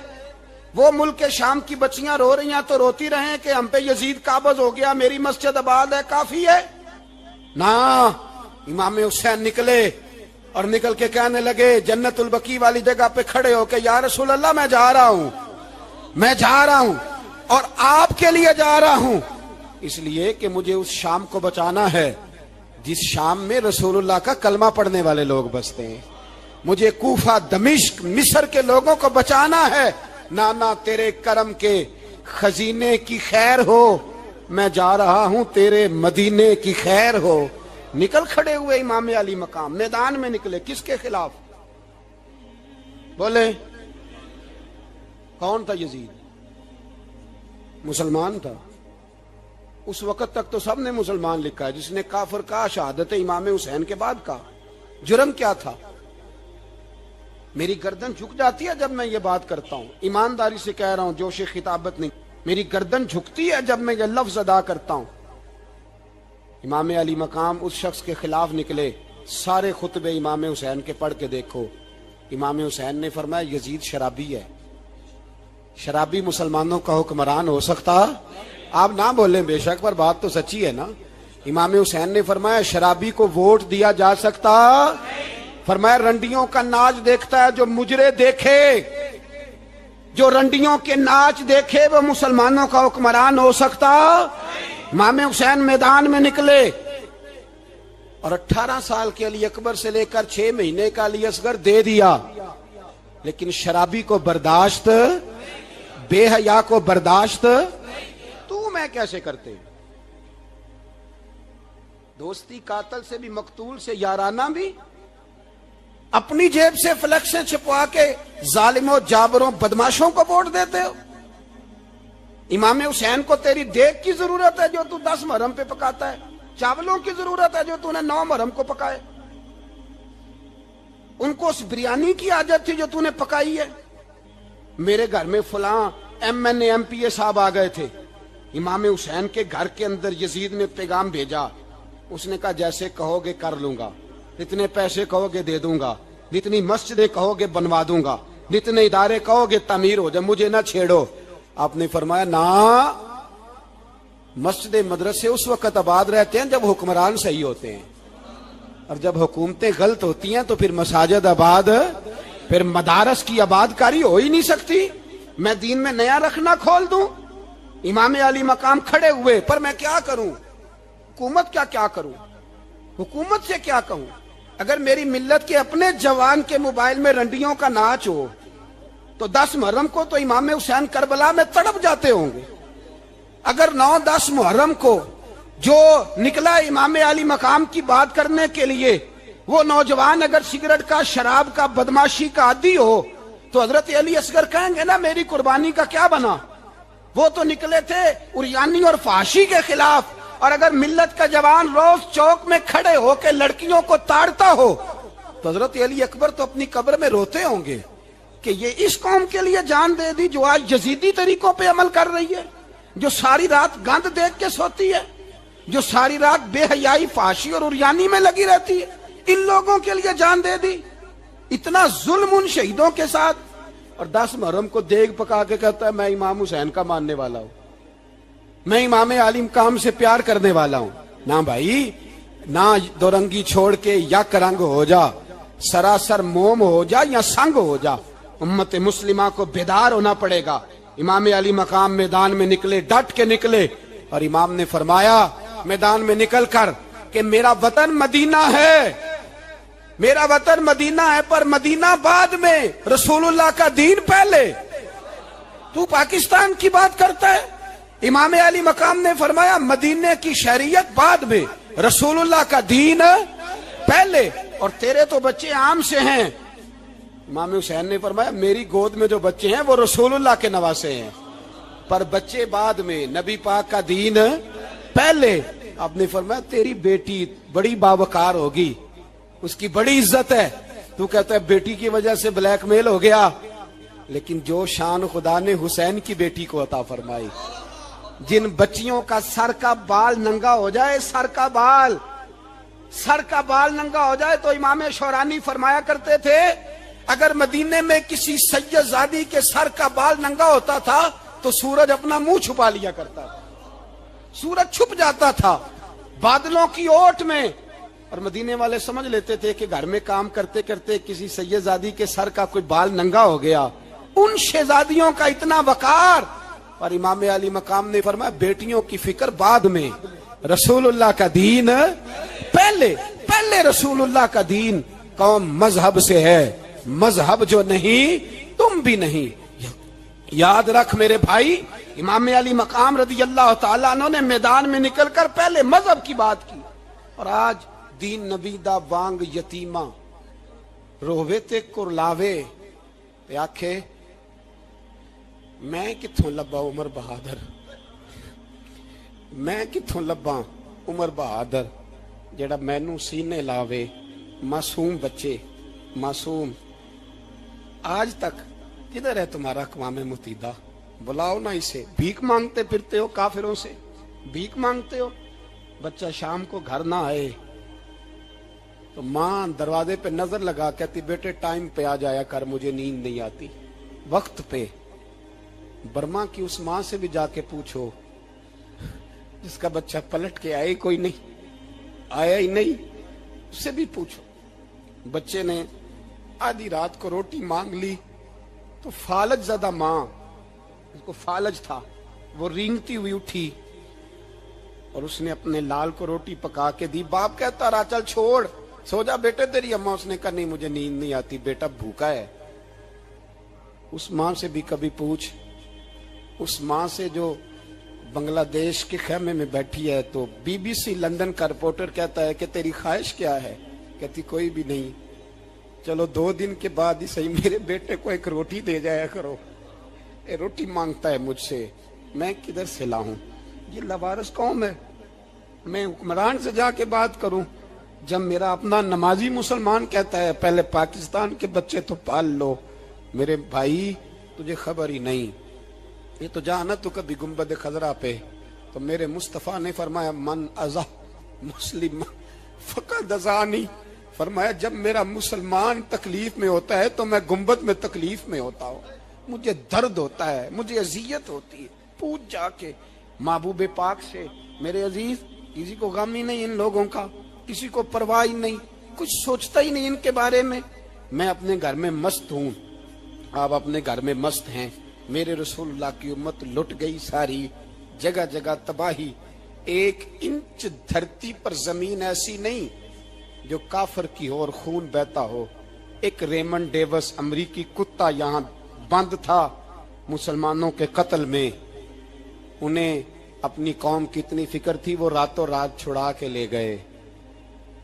وہ ملک شام کی بچیاں رو رہی ہیں تو روتی رہیں کہ ہم پہ یزید قابض ہو گیا، میری مسجد آباد ہے، کافی ہے نا۔ امام حسین نکلے اور نکل کے کہنے لگے، جنت البقیع والی جگہ پہ کھڑے ہو کے، یا رسول اللہ میں جا رہا ہوں اور آپ کے لیے جا رہا ہوں، اس لیے کہ مجھے اس شام کو بچانا ہے جس شام میں رسول اللہ کا کلمہ پڑھنے والے لوگ بستے ہیں۔ مجھے کوفہ، دمشق، مصر کے لوگوں کو بچانا ہے۔ نانا تیرے کرم کے خزینے کی خیر ہو، میں جا رہا ہوں تیرے مدینے کی خیر ہو۔ نکل کھڑے ہوئے امام علی مقام، میدان میں نکلے، کس کے خلاف؟ بولے کون تھا یزید؟ مسلمان تھا۔ اس وقت تک تو سب نے مسلمان لکھا ہے، جس نے کافر کہا شہادت امام حسین کے بعد کہا۔ جرم کیا تھا؟ میری گردن جھک جاتی ہے جب میں یہ بات کرتا ہوں، ایمانداری سے کہہ رہا ہوں، جوش خطابت نہیں، میری گردن جھکتی ہے جب میں یہ لفظ ادا کرتا ہوں۔ امام علی مقام اس شخص کے خلاف نکلے، سارے خطبے امام حسین کے پڑھ کے دیکھو۔ امام حسین نے فرمایا یزید شرابی ہے، شرابی مسلمانوں کا حکمران ہو سکتا؟ آپ نہ بولیں بے شک، پر بات تو سچی ہے نا۔ امام حسین نے فرمایا شرابی کو ووٹ دیا جا سکتا؟ فرمایا رنڈیوں کا ناچ دیکھتا ہے جو مجرے دیکھے، جو رنڈیوں کے ناچ دیکھے وہ مسلمانوں کا حکمران ہو سکتا؟ امام حسین میدان میں نکلے اور 18 سال کے علی اکبر سے لے کر 6 مہینے کا علی اصغر دے دیا، لیکن شرابی کو برداشت، بے حیا کو برداشت تو میں کیسے کرتے؟ دوستی قاتل سے بھی، مقتول سے یارانہ بھی، اپنی جیب سے فلیکسیں چھپوا کے ظالموں، جابروں، بدماشوں کو ووٹ دیتے ہو۔ امام حسین کو تیری دیگ کی ضرورت ہے جو تو 10 محرم پہ پکاتا ہے، چاولوں کی ضرورت ہے جو تو نے 9 محرم کو پکائے، ان کو اس بریانی کی عادت تھی جو تو نے پکائی ہے۔ میرے گھر میں فلاں ایم این اے، ایم پی اے صاحب آ گئے تھے، امام حسین کے گھر کے اندر یزید نے پیغام بھیجا. اس نے کہا جیسے کہو گے کر لوں گا, جتنے پیسے کہو گے دے دوں گا, جتنی مسجدیں کہو گے بنوا دوں گا, جتنے ادارے کہو گے تعمیر ہو جائے, مجھے نہ چھیڑو. آپ نے فرمایا نہ, مسجد مدرسے اس وقت آباد رہتے ہیں جب حکمران صحیح ہوتے ہیں, اور جب حکومتیں غلط ہوتی ہیں تو پھر مساجد آباد, پھر مدارس کی آباد کاری ہو ہی نہیں سکتی. میں دین میں نیا رکھنا کھول دوں. امام علی مقام کھڑے ہوئے, پر میں کیا کروں, حکومت کیا کروں, حکومت سے کیا کہوں. اگر میری ملت کے اپنے جوان کے موبائل میں رنڈیوں کا ناچ ہو تو 10 محرم کو تو امام حسین کربلا میں تڑپ جاتے ہوں گے. اگر 9-10 محرم کو جو نکلا امام علی مقام کی بات کرنے کے لیے, وہ نوجوان اگر سگریٹ کا, شراب کا, بدماشی کا عادی ہو تو حضرت علی اصغر کہیں گے نا میری قربانی کا کیا بنا. وہ تو نکلے تھے عریانی اور فحاشی کے خلاف. اور اگر ملت کا جوان روز چوک میں کھڑے ہو کے لڑکیوں کو تاڑتا ہو تو حضرت علی اکبر تو اپنی قبر میں روتے ہوں گے کہ یہ اس قوم کے لیے جان دے دی جو آج یزیدی طریقوں پہ عمل کر رہی ہے, جو ساری رات گند دیکھ کے سوتی ہے, جو ساری رات بے حیائی, فحاشی اور عریانی میں لگی رہتی ہے. ان لوگوں کے لیے جان دے دی. اتنا ظلم ان شہیدوں کے ساتھ. اور 10 محرم کو دیگ پکا کے کہتا ہے میں امام حسین کا ماننے والا ہوں, میں امام علی مقام سے پیار کرنے والا ہوں. نہ بھائی, نہ دو رنگی چھوڑ کے یک رنگ ہو جا, سراسر موم ہو جا یا سنگ ہو جا. امت مسلمہ کو بیدار ہونا پڑے گا. امام علی مقام میدان میں نکلے, ڈٹ کے نکلے, اور امام نے فرمایا میدان میں نکل کر کہ میرا وطن مدینہ ہے, میرا وطن مدینہ ہے, پر مدینہ بعد میں, رسول اللہ کا دین پہلے. تو پاکستان کی بات کرتا ہے. امام علی مقام نے فرمایا مدینے کی شہریت بعد میں, رسول اللہ کا دین پہلے, اور تیرے تو بچے عام سے ہیں. امام حسین نے فرمایا میری گود میں جو بچے ہیں وہ رسول اللہ کے نواسے ہیں, پر بچے بعد میں, نبی پاک کا دین پہلے. آپ نے فرمایا تیری بیٹی بڑی باوقار ہوگی, اس کی بڑی عزت ہے. تو کہتا ہے بیٹی کی وجہ سے بلیک میل ہو گیا, لیکن جو شان خدا نے حسین کی بیٹی کو عطا فرمائی, جن بچیوں کا سر کا بال ننگا ہو جائے, سر کا بال ننگا ہو جائے, تو امام شورانی فرمایا کرتے تھے اگر مدینے میں کسی سید زادی کے سر کا بال ننگا ہوتا تھا تو سورج اپنا منہ چھپا لیا کرتا تھا, سورج چھپ جاتا تھا بادلوں کی اوٹ میں. اور مدینے والے سمجھ لیتے تھے کہ گھر میں کام کرتے کرتے کسی سید زادی کے سر کا کوئی بال ننگا ہو گیا. ان شہزادیوں کا اتنا وقار. اور امام علی مقام نے فرمایا بیٹیوں کی فکر بعد میں, رسول اللہ کا دین پہلے. رسول اللہ کا دین. قوم مذہب سے ہے, مذہب جو نہیں تم بھی نہیں. یاد رکھ میرے بھائی, امام علی مقام رضی اللہ تعالیٰ عنہ نے میدان میں نکل کر پہلے مذہب کی بات کی. اور آج دین نبی دا وانگ یتیمہ رووے تے کرلاوے تے آکھے میں کتھوں لبا عمر بہادر, میں کتھوں لبا عمر بہادر جڑا مینوں سینے لاوے. معصوم بچے, معصوم. آج تک کدھر ہے تمہارا اقوام متحدہ؟ بلاؤ نا اسے. بھیک مانگتے پھرتے ہو, کافروں سے بھیک مانگتے ہو. بچہ شام کو گھر نہ آئے تو ماں دروازے پہ نظر لگا کہتی بیٹے ٹائم پہ آ جایا کر, مجھے نیند نہیں آتی, وقت پہ. برما کی اس ماں سے بھی جا کے پوچھو جس کا بچہ پلٹ کے آئے کوئی نہیں, آیا ہی نہیں, اس سے بھی پوچھو. بچے نے آدھی رات کو روٹی مانگ لی تو فالج زدہ ماں, اس کو فالج تھا, وہ رینگتی ہوئی اٹھی اور اس نے اپنے لال کو روٹی پکا کے دی. باپ کہتا رہا چل چھوڑ, سو جا بیٹے تیری اماں. اس نے کہا نہیں مجھے نیند نہیں آتی, بیٹا بھوکا ہے. اس ماں سے بھی کبھی پوچھ, اس ماں سے جو بنگلہ دیش کے خیمے میں بیٹھی ہے تو بی بی سی لندن کا رپورٹر کہتا ہے کہ تیری خواہش کیا ہے؟ کہتی کوئی بھی نہیں, چلو 2 دن کے بعد ہی صحیح میرے بیٹے کو ایک روٹی دے جایا کرو, اے روٹی مانگتا ہے مجھ سے, میں کدھر سے لاؤں؟ یہ لوارث قوم ہے. میں حکمران سے جا کے بات کروں جب میرا اپنا نمازی مسلمان کہتا ہے پہلے پاکستان کے بچے تو پال لو. میرے بھائی تجھے خبر ہی نہیں, یہ تو جانا تو کبھی گنبد خضرا پہ تو میرے مصطفیٰ نے فرمایا من ازا مسلم فقد ازانی، فرمایا جب میرا مسلمان تکلیف میں ہوتا ہے تو میں گنبد میں تکلیف میں ہوتا ہوں، مجھے درد ہوتا ہے، مجھے اذیت ہوتی ہے۔ پوچھ جا کے محبوب پاک سے، میرے عزیز کسی کو غم ہی نہیں ان لوگوں کا، کسی کو پرواہ ہی نہیں، کچھ سوچتا ہی نہیں ان کے بارے میں۔ میں اپنے گھر میں مست ہوں، آپ اپنے گھر میں مست ہیں۔ میرے رسول اللہ کی امت لٹ گئی ساری، جگہ جگہ تباہی، ایک انچ دھرتی پر زمین ایسی نہیں جو کافر کی ہو اور خون بہتا ہو۔ ایک ریمنڈ ڈیوس امریکی کتا یہاں بند تھا مسلمانوں کے قتل میں، انہیں اپنی قوم کی اتنی فکر تھی، وہ راتوں رات چھڑا کے لے گئے۔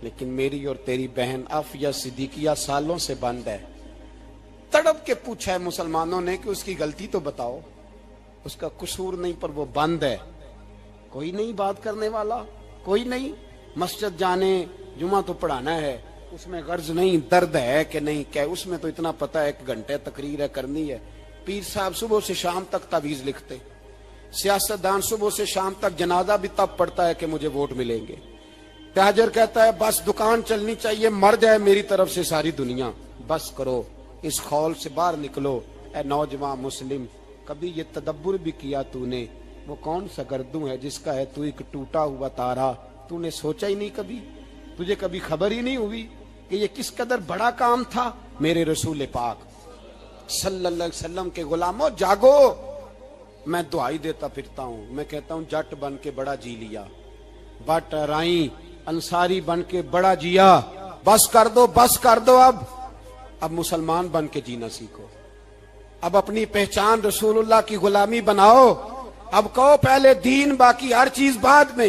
لیکن میری اور تیری بہن عافیہ صدیقیہ سالوں سے بند ہے۔ تڑپ کے پوچھا ہے مسلمانوں نے کہ اس کی غلطی تو بتاؤ، اس کا قصور نہیں پر وہ بند ہے، کوئی نہیں بات کرنے والا، کوئی نہیں۔ مسجد جانے، جمعہ تو پڑھانا ہے، اس میں غرض نہیں درد ہے کہ نہیں، کہ اس میں تو اتنا پتہ ہے 1 گھنٹے تقریر ہے کرنی ہے۔ پیر صاحب صبح سے شام تک تعویذ لکھتے، سیاستدان صبح سے شام تک جنازہ بھی تب پڑتا ہے کہ مجھے ووٹ ملیں گے۔ تاجر کہتا ہے بس دکان چلنی چاہیے، مر جائے میری طرف سے ساری دنیا، بس کرو، اس خول سے باہر نکلو۔ اے نوجوان مسلم، کبھی یہ تدبر بھی کیا تو نے، وہ کون سا گردوں ہے جس کا ہے تو ایک ٹوٹا ہوا تارا؟ تو نے سوچا ہی نہیں کبھی، تجھے کبھی خبر ہی نہیں ہوئی کہ یہ کس قدر بڑا کام تھا؟ میرے رسول پاک صلی اللہ علیہ وسلم کے غلاموں جاگو۔ میں دعائی دیتا پھرتا ہوں، میں کہتا ہوں جٹ بن کے بڑا جی لیا، بٹ رائی انصاری بن کے بڑا جیا، بس کر دو، بس کر دو۔ اب مسلمان بن کے جینا سیکھو، اب اپنی پہچان رسول اللہ کی غلامی بناؤ۔ اب کہو پہلے دین، باقی ہر چیز بعد میں،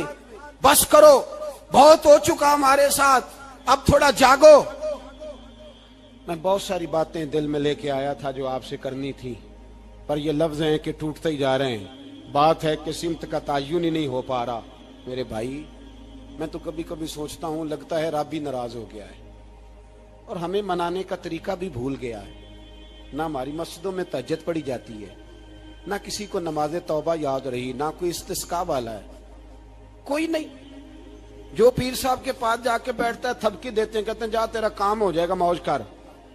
بس کرو، بہت ہو چکا ہمارے ساتھ، اب تھوڑا جاگو۔ میں بہت ساری باتیں دل میں لے کے آیا تھا جو آپ سے کرنی تھی، پر یہ لفظ ہیں کہ ٹوٹتے ہی جا رہے ہیں۔ بات ہے کہ سمت کا تعین ہی نہیں ہو پا رہا۔ میرے بھائی، میں تو کبھی کبھی سوچتا ہوں لگتا ہے رب بھی ناراض ہو گیا ہے اور ہمیں منانے کا طریقہ بھی بھول گیا ہے۔ نہ ہماری مسجدوں میں تہجد پڑھی جاتی ہے، نہ کسی کو نماز توبہ یاد رہی، نہ کوئی استسقاء والا ہے، کوئی نہیں۔ جو پیر صاحب کے پاس جا کے بیٹھتا ہے تھپکی دیتے ہیں، کہتے ہیں جا تیرا کام ہو جائے گا، موج کر۔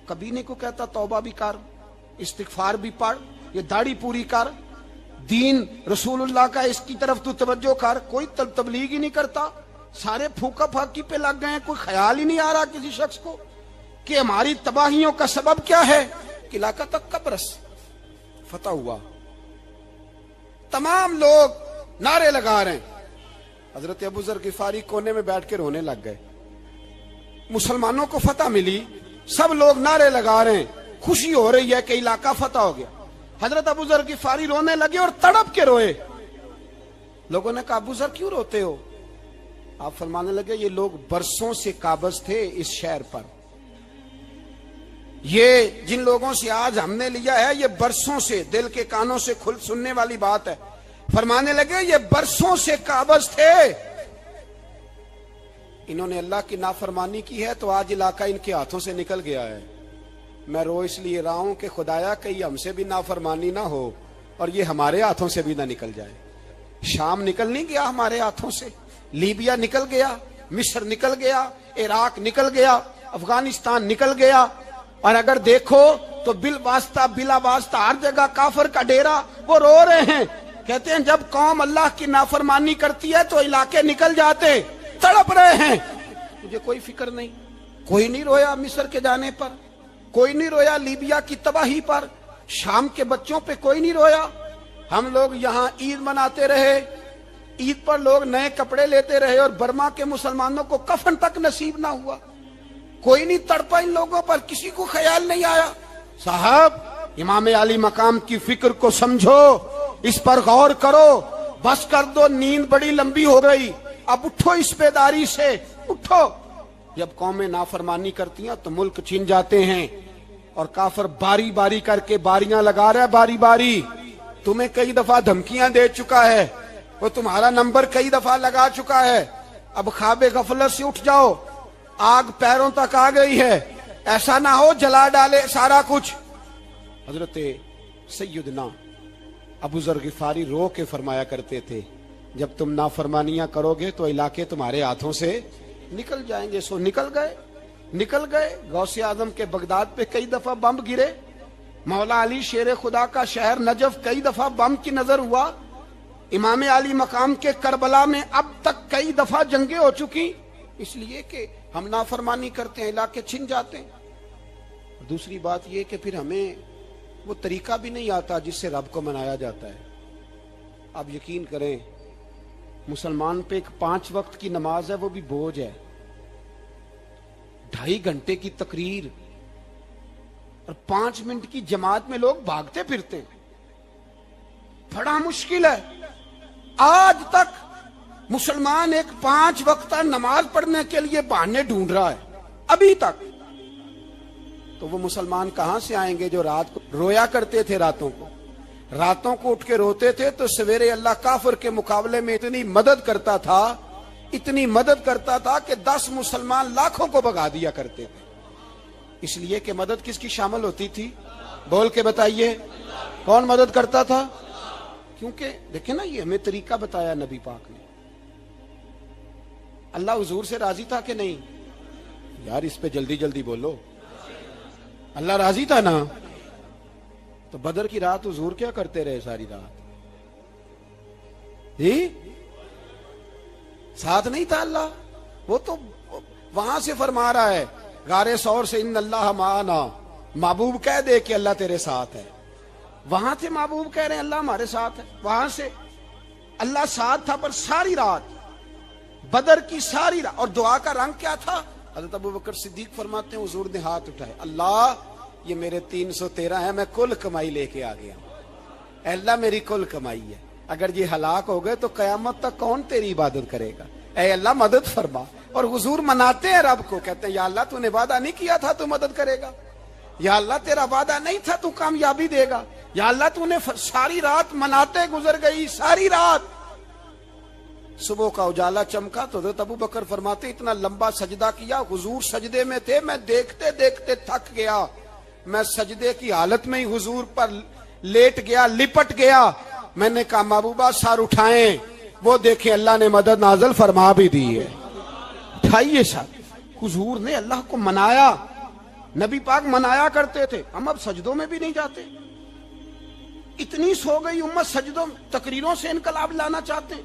کبھی نہیں کو کہتا توبہ بھی کر، استغفار بھی پڑھ، یہ داڑھی پوری کر، دین رسول اللہ کا اس کی طرف تو توجہ کر۔ کوئی تبلیغ ہی نہیں کرتا، سارے پھونکا پھاکی پہ لگ گئے ہیں۔ کوئی خیال ہی نہیں آ رہا کسی شخص کو کہ ہماری تباہیوں کا سبب کیا ہے۔ علاقہ تک قبرص فتح ہوا، تمام لوگ نعرے لگا رہے ہیں، حضرت ابو ذر غفاری کونے میں بیٹھ کے رونے لگ گئے۔ مسلمانوں کو فتح ملی، سب لوگ نعرے لگا رہے ہیں، خوشی ہو رہی ہے کہ علاقہ فتح ہو گیا۔ حضرت ابو ذر غفاری رونے لگے اور تڑپ کے روئے۔ لوگوں نے کہا ابو ذر کیوں روتے ہو؟ آپ فرمانے لگے یہ لوگ برسوں سے قابض تھے اس شہر پر، یہ جن لوگوں سے آج ہم نے لیا ہے یہ برسوں سے، دل کے کانوں سے کھل سننے والی بات ہے۔ فرمانے لگے یہ برسوں سے قابض تھے، انہوں نے اللہ کی نافرمانی کی ہے تو آج علاقہ ان کے ہاتھوں سے نکل گیا ہے۔ میں رو اس لیے رہا ہوں کہ خدایا کہیں ہم سے بھی نافرمانی نہ ہو اور یہ ہمارے ہاتھوں سے بھی نہ نکل جائے۔ شام نکل نہیں گیا ہمارے ہاتھوں سے، لیبیا نکل گیا، مصر نکل گیا، عراق نکل گیا، افغانستان نکل گیا، اور اگر دیکھو تو بالواسطہ بلا واسطہ ہر جگہ کافر کا ڈیرا۔ وہ رو رہے ہیں، کہتے ہیں جب قوم اللہ کی نافرمانی کرتی ہے تو علاقے نکل جاتے، تڑپ رہے ہیں۔ مجھے کوئی فکر نہیں، کوئی نہیں رویا مصر کے جانے پر، کوئی نہیں رویا لیبیا کی تباہی پر، شام کے بچوں پہ کوئی نہیں رویا۔ ہم لوگ یہاں عید مناتے رہے، عید پر لوگ نئے کپڑے لیتے رہے اور برما کے مسلمانوں کو کفن تک نصیب نہ ہوا۔ کوئی نہیں تڑپا ان لوگوں پر، کسی کو خیال نہیں آیا۔ صاحب امام علی مقام کی فکر کو سمجھو، اس پر غور کرو، بس کر دو، نیند بڑی لمبی ہو گئی، اب اٹھو اس بیداری سے، اٹھو۔ جب قومیں نافرمانی کرتی ہیں تو ملک چھن جاتے ہیں اور کافر باری باری کر کے باریاں لگا رہا ہے، باری باری۔ تمہیں کئی دفعہ دھمکیاں دے چکا ہے، وہ تمہارا نمبر کئی دفعہ لگا چکا ہے۔ اب خواب غفلت سے اٹھ جاؤ، آگ پیروں تک آ گئی ہے، ایسا نہ ہو جلا ڈالے سارا کچھ۔ حضرت سیدنا ابو ذر غفاری رو کے فرمایا کرتے تھے، جب تم نافرمانیاں کرو گے تو علاقے تمہارے ہاتھوں سے نکل جائیں گے. سو نکل گئے. غوث اعظم کے بغداد پہ کئی دفعہ بم گرے. مولا علی شیر خدا کا شہر نجف کئی دفعہ بم کی نظر ہوا. امام علی مقام کے کربلا میں اب تک کئی دفعہ جنگیں ہو چکی، اس لیے کہ ہم نافرمانی کرتے ہیں، علاقے چھن جاتے ہیں. دوسری بات یہ کہ پھر ہمیں وہ طریقہ بھی نہیں آتا جس سے رب کو منایا جاتا ہے. آپ یقین کریں، مسلمان پہ ایک 5 وقت کی نماز ہے، وہ بھی بوجھ ہے. 2.5 گھنٹے کی تقریر اور 5 منٹ کی جماعت میں لوگ بھاگتے پھرتے ہیں. بڑا مشکل ہے. آج تک مسلمان ایک 5 وقتہ نماز پڑھنے کے لیے بہانے ڈھونڈ رہا ہے ابھی تک. تو وہ مسلمان کہاں سے آئیں گے جو رات کو رویا کرتے تھے، راتوں کو اٹھ کے روتے تھے تو سویرے اللہ کافر کے مقابلے میں اتنی مدد کرتا تھا کہ 10 مسلمان لاکھوں کو بھگا دیا کرتے تھے. اس لیے کہ مدد کس کی شامل ہوتی تھی؟ بول کے بتائیے، کون مدد کرتا تھا؟ کیونکہ دیکھیں نا، یہ ہمیں طریقہ بتایا نبی پاک نے. اللہ حضور سے راضی تھا کہ نہیں؟ یار اس پہ جلدی جلدی بولو. اللہ راضی تھا نا؟ تو بدر کی رات حضور کیا کرتے رہے ساری رات؟ جی ساتھ نہیں تھا اللہ؟ وہ تو وہاں سے فرما رہا ہے غار ثور سے، ان اللہ معنا. محبوب کہہ دے کہ اللہ تیرے ساتھ ہے. وہاں تھے محبوب کہہ رہے ہیں اللہ ہمارے ساتھ ہے. وہاں سے اللہ ساتھ تھا، پر ساری رات، بدر کی ساری رات. اور دعا کا رنگ کیا تھا؟ حضرت ابوبکر صدیق فرماتے ہیں حضور نے ہاتھ اٹھائے، اللہ یہ میرے 313 ہیں، میں کل کمائی لے کے آ گیا. اے اللہ میری کل کمائی ہے، اگر یہ ہلاک ہو گئے تو قیامت تک کون تیری عبادت کرے گا؟ اے اللہ مدد فرما. اور حضور مناتے ہیں رب کو، کہتے ہیں یا اللہ تو نے وعدہ نہیں کیا تھا تو مدد کرے گا، یا اللہ تیرا وعدہ نہیں تھا تو کامیابی دے گا، یا اللہ تو نے ساری رات مناتے گزر گئی، ساری رات. صبح کا اجالا چمکا تو حضرت ابو بکر فرماتے اتنا لمبا سجدہ کیا، حضور سجدے میں تھے، میں دیکھتے دیکھتے تھک گیا، میں سجدے کی حالت میں ہی حضور پر لیٹ گیا، لپٹ گیا. میں نے کہا محبوبہ سر اٹھائیں. وہ دیکھیں اللہ نے مدد نازل فرما بھی دی ہے. اٹھائیے سر. حضور نے اللہ کو منایا. نبی پاک منایا کرتے تھے. ہم اب سجدوں میں بھی نہیں جاتے. اتنی سو گئی امت، سجدوں تقریروں سے انقلاب لانا چاہتے ہیں.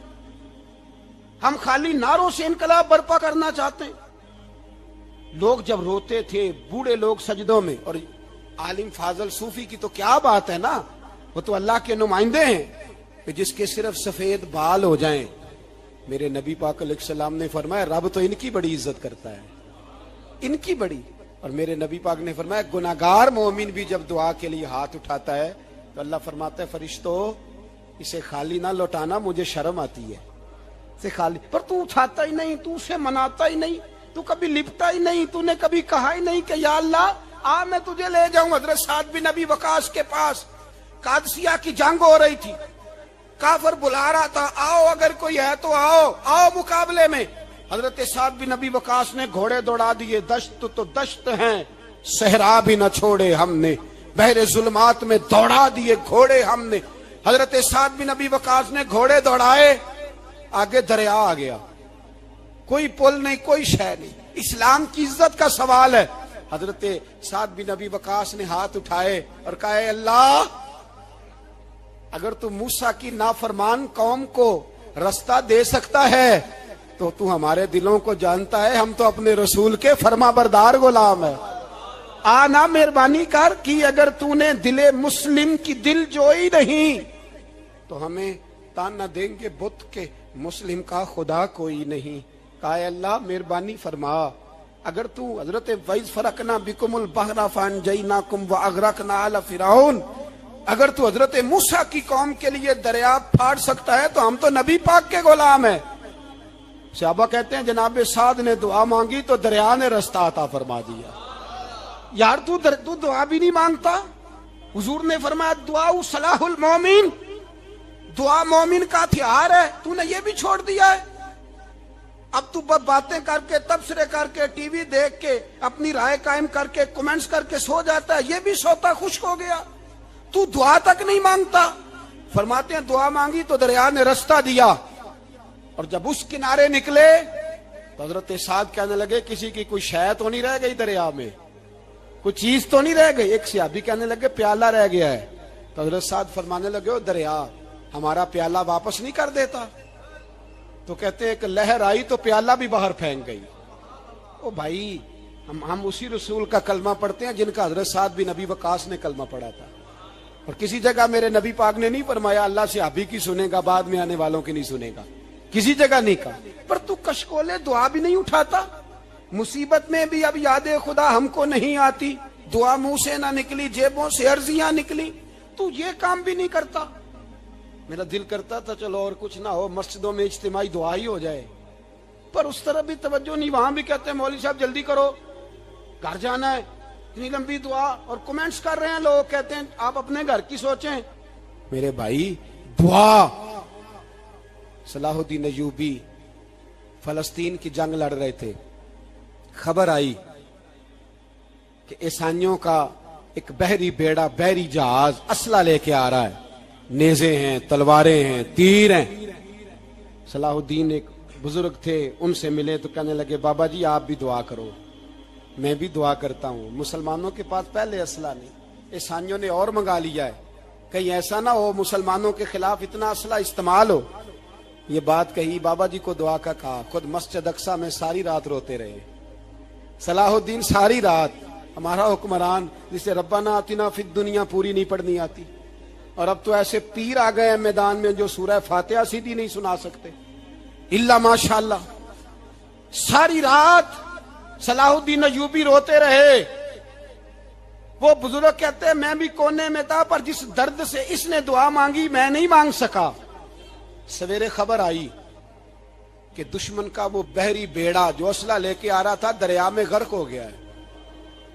ہم خالی نعروں سے انقلاب برپا کرنا چاہتے ہیں. لوگ جب روتے تھے، بوڑھے لوگ سجدوں میں، اور عالم فاضل صوفی کی تو کیا بات ہے نا، وہ تو اللہ کے نمائندے ہیں کہ جس کے صرف سفید بال ہو جائیں. میرے نبی پاک علیہ السلام نے فرمایا رب تو ان کی بڑی عزت کرتا ہے، ان کی بڑی. اور میرے نبی پاک نے فرمایا گناہگار مومن بھی جب دعا کے لیے ہاتھ اٹھاتا ہے تو اللہ فرماتا ہے فرشتوں اسے خالی نہ لوٹانا، مجھے شرم آتی ہے سے خالی. پر تو اٹھاتا ہی نہیں، تو اسے مناتا ہی نہیں، تو کبھی لپٹا ہی نہیں، تو نے کبھی کہا ہی نہیں کہ یا اللہ آ میں تجھے لے جاؤں. حضرت سعد بن ابی وقاص کے پاس قادسیہ کی جنگ ہو رہی تھی، کافر بلا رہا تھا آؤ اگر کوئی ہے تو آؤ مقابلے میں. حضرت سعد بن ابی وقاص نے گھوڑے دوڑا دیے. دشت تو دشت ہیں، صحرا بھی نہ چھوڑے ہم نے، بحر ظلمات میں دوڑا دیے گھوڑے ہم نے. حضرت سعد بن ابی وقاص نے گھوڑے دوڑائے، آگے دریا آ گیا، کوئی پل نہیں، کوئی شے نہیں. اسلام کی عزت کا سوال ہے. حضرت سعد بن ابی وقاص نے ہاتھ اٹھائے اور کہا اے اللہ اگر تو موسیٰ کی نافرمان قوم کو رستہ دے سکتا ہے تو تو ہمارے دلوں کو جانتا ہے، ہم تو اپنے رسول کے فرما بردار غلام ہیں. آنا مہربانی کر کی اگر تو نے دل مسلم کی دل جوئی نہیں تو ہمیں تانا دیں گے بت کے مسلم کا خدا کوئی نہیں. کہا اے اللہ مہربانی فرما، اگر تو حضرت وَإِذْ فَرَقْنَا بِكُمُ الْبَحْرَ فَأَنْجَيْنَاكُمْ وَأَغْرَقْنَا آلَ فِرْعَوْنَ، اگر تو حضرت موسیٰ کی قوم کے لیے دریا پھاڑ سکتا ہے تو ہم تو نبی پاک کے غلام ہیں. صحابہ کہتے ہیں جناب سعد نے دعا مانگی تو دریا نے رستہ عطا فرما دیا. یار تو دعا بھی نہیں مانگتا. حضور نے فرمایا دعا صلاح المومن، دعا مومن کا ہتھیار ہے، تو نے یہ بھی چھوڑ دیا ہے. اب تو باتیں کر کے، تبصرے کر کے، ٹی وی دیکھ کے، اپنی رائے قائم کر کے، کمنٹس کر کے سو جاتا ہے. یہ بھی سوتا خشک ہو گیا. تو دعا تک نہیں مانگتا. فرماتے ہیں دعا مانگی تو دریا نے رستہ دیا. اور جب اس کنارے نکلے تو حضرت سعد کہنے لگے کسی کی کوئی شے تو نہیں رہ گئی دریا میں، کوئی چیز تو نہیں رہ گئی؟ ایک صحابی کہنے لگے پیالہ رہ گیا ہے۔ تو حضرت سعد فرمانے لگے، او دریا ہمارا پیالہ واپس نہیں کر دیتا؟ تو کہتے ہیں کہ لہر آئی تو پیالہ بھی باہر پھینک گئی۔ او بھائی، ہم اسی رسول کا کلمہ پڑھتے ہیں جن کا حضرت سعد بن ابی وقاص نے کلمہ پڑھا تھا، اور کسی جگہ میرے نبی پاک نے نہیں فرمایا اللہ صحابی کی سنے گا بعد میں آنے والوں کی نہیں سنے گا، کسی جگہ نہیں کہا۔ پر تو کشکولے دعا بھی نہیں اٹھاتا، مصیبت میں بھی اب یاد خدا ہم کو نہیں آتی، دعا منہ سے نہ نکلی، جیبوں سے عرضیاں نکلی، تو یہ کام بھی نہیں کرتا۔ میرا دل کرتا تھا چلو اور کچھ نہ ہو، مسجدوں میں اجتماعی دعا ہی ہو جائے، پر اس طرح بھی توجہ نہیں۔ وہاں بھی کہتے ہیں مولوی صاحب جلدی کرو، گھر جانا ہے، اتنی لمبی دعا، اور کمنٹس کر رہے ہیں لوگ، کہتے ہیں آپ اپنے گھر کی سوچیں۔ میرے بھائی دعا، صلاح الدین ایوبی فلسطین کی جنگ لڑ رہے تھے، خبر آئی کہ عیسائیوں کا ایک بحری بیڑا، بحری جہاز اسلحہ لے کے آ رہا ہے، نیزے ہیں، تلواریں ہیں، تیر ہیں۔ صلاح الدین ایک بزرگ تھے، ان سے ملے تو کہنے لگے بابا جی آپ بھی دعا کرو۔ میں بھی دعا کرتا ہوں، مسلمانوں کے پاس پہلے اسلحہ نہیں، عیسائیوں نے اور منگا لیا ہے، کہیں ایسا نہ ہو مسلمانوں کے خلاف اتنا اسلحہ استعمال ہو۔ یہ بات کہی، بابا جی کو دعا کا کہا، خود مسجد اقصی میں ساری رات روتے رہے۔ صلاح الدین ساری رات، ہمارا حکمران جسے ربنا آتنا فی الدنیا پوری نہیں پڑھنی آتی، اور اب تو ایسے پیر آ گئے ہیں میدان میں جو سورہ فاتحہ سیدھی نہیں سنا سکتے الا ماشاءاللہ۔ ساری رات صلاح الدین ایوبی روتے رہے۔ وہ بزرگ کہتے ہیں میں بھی کونے میں تھا، پر جس درد سے اس نے دعا مانگی میں نہیں مانگ سکا۔ سویرے خبر آئی کہ دشمن کا وہ بحری بیڑا جو اسلحہ لے کے آ رہا تھا دریا میں غرق ہو گیا ہے۔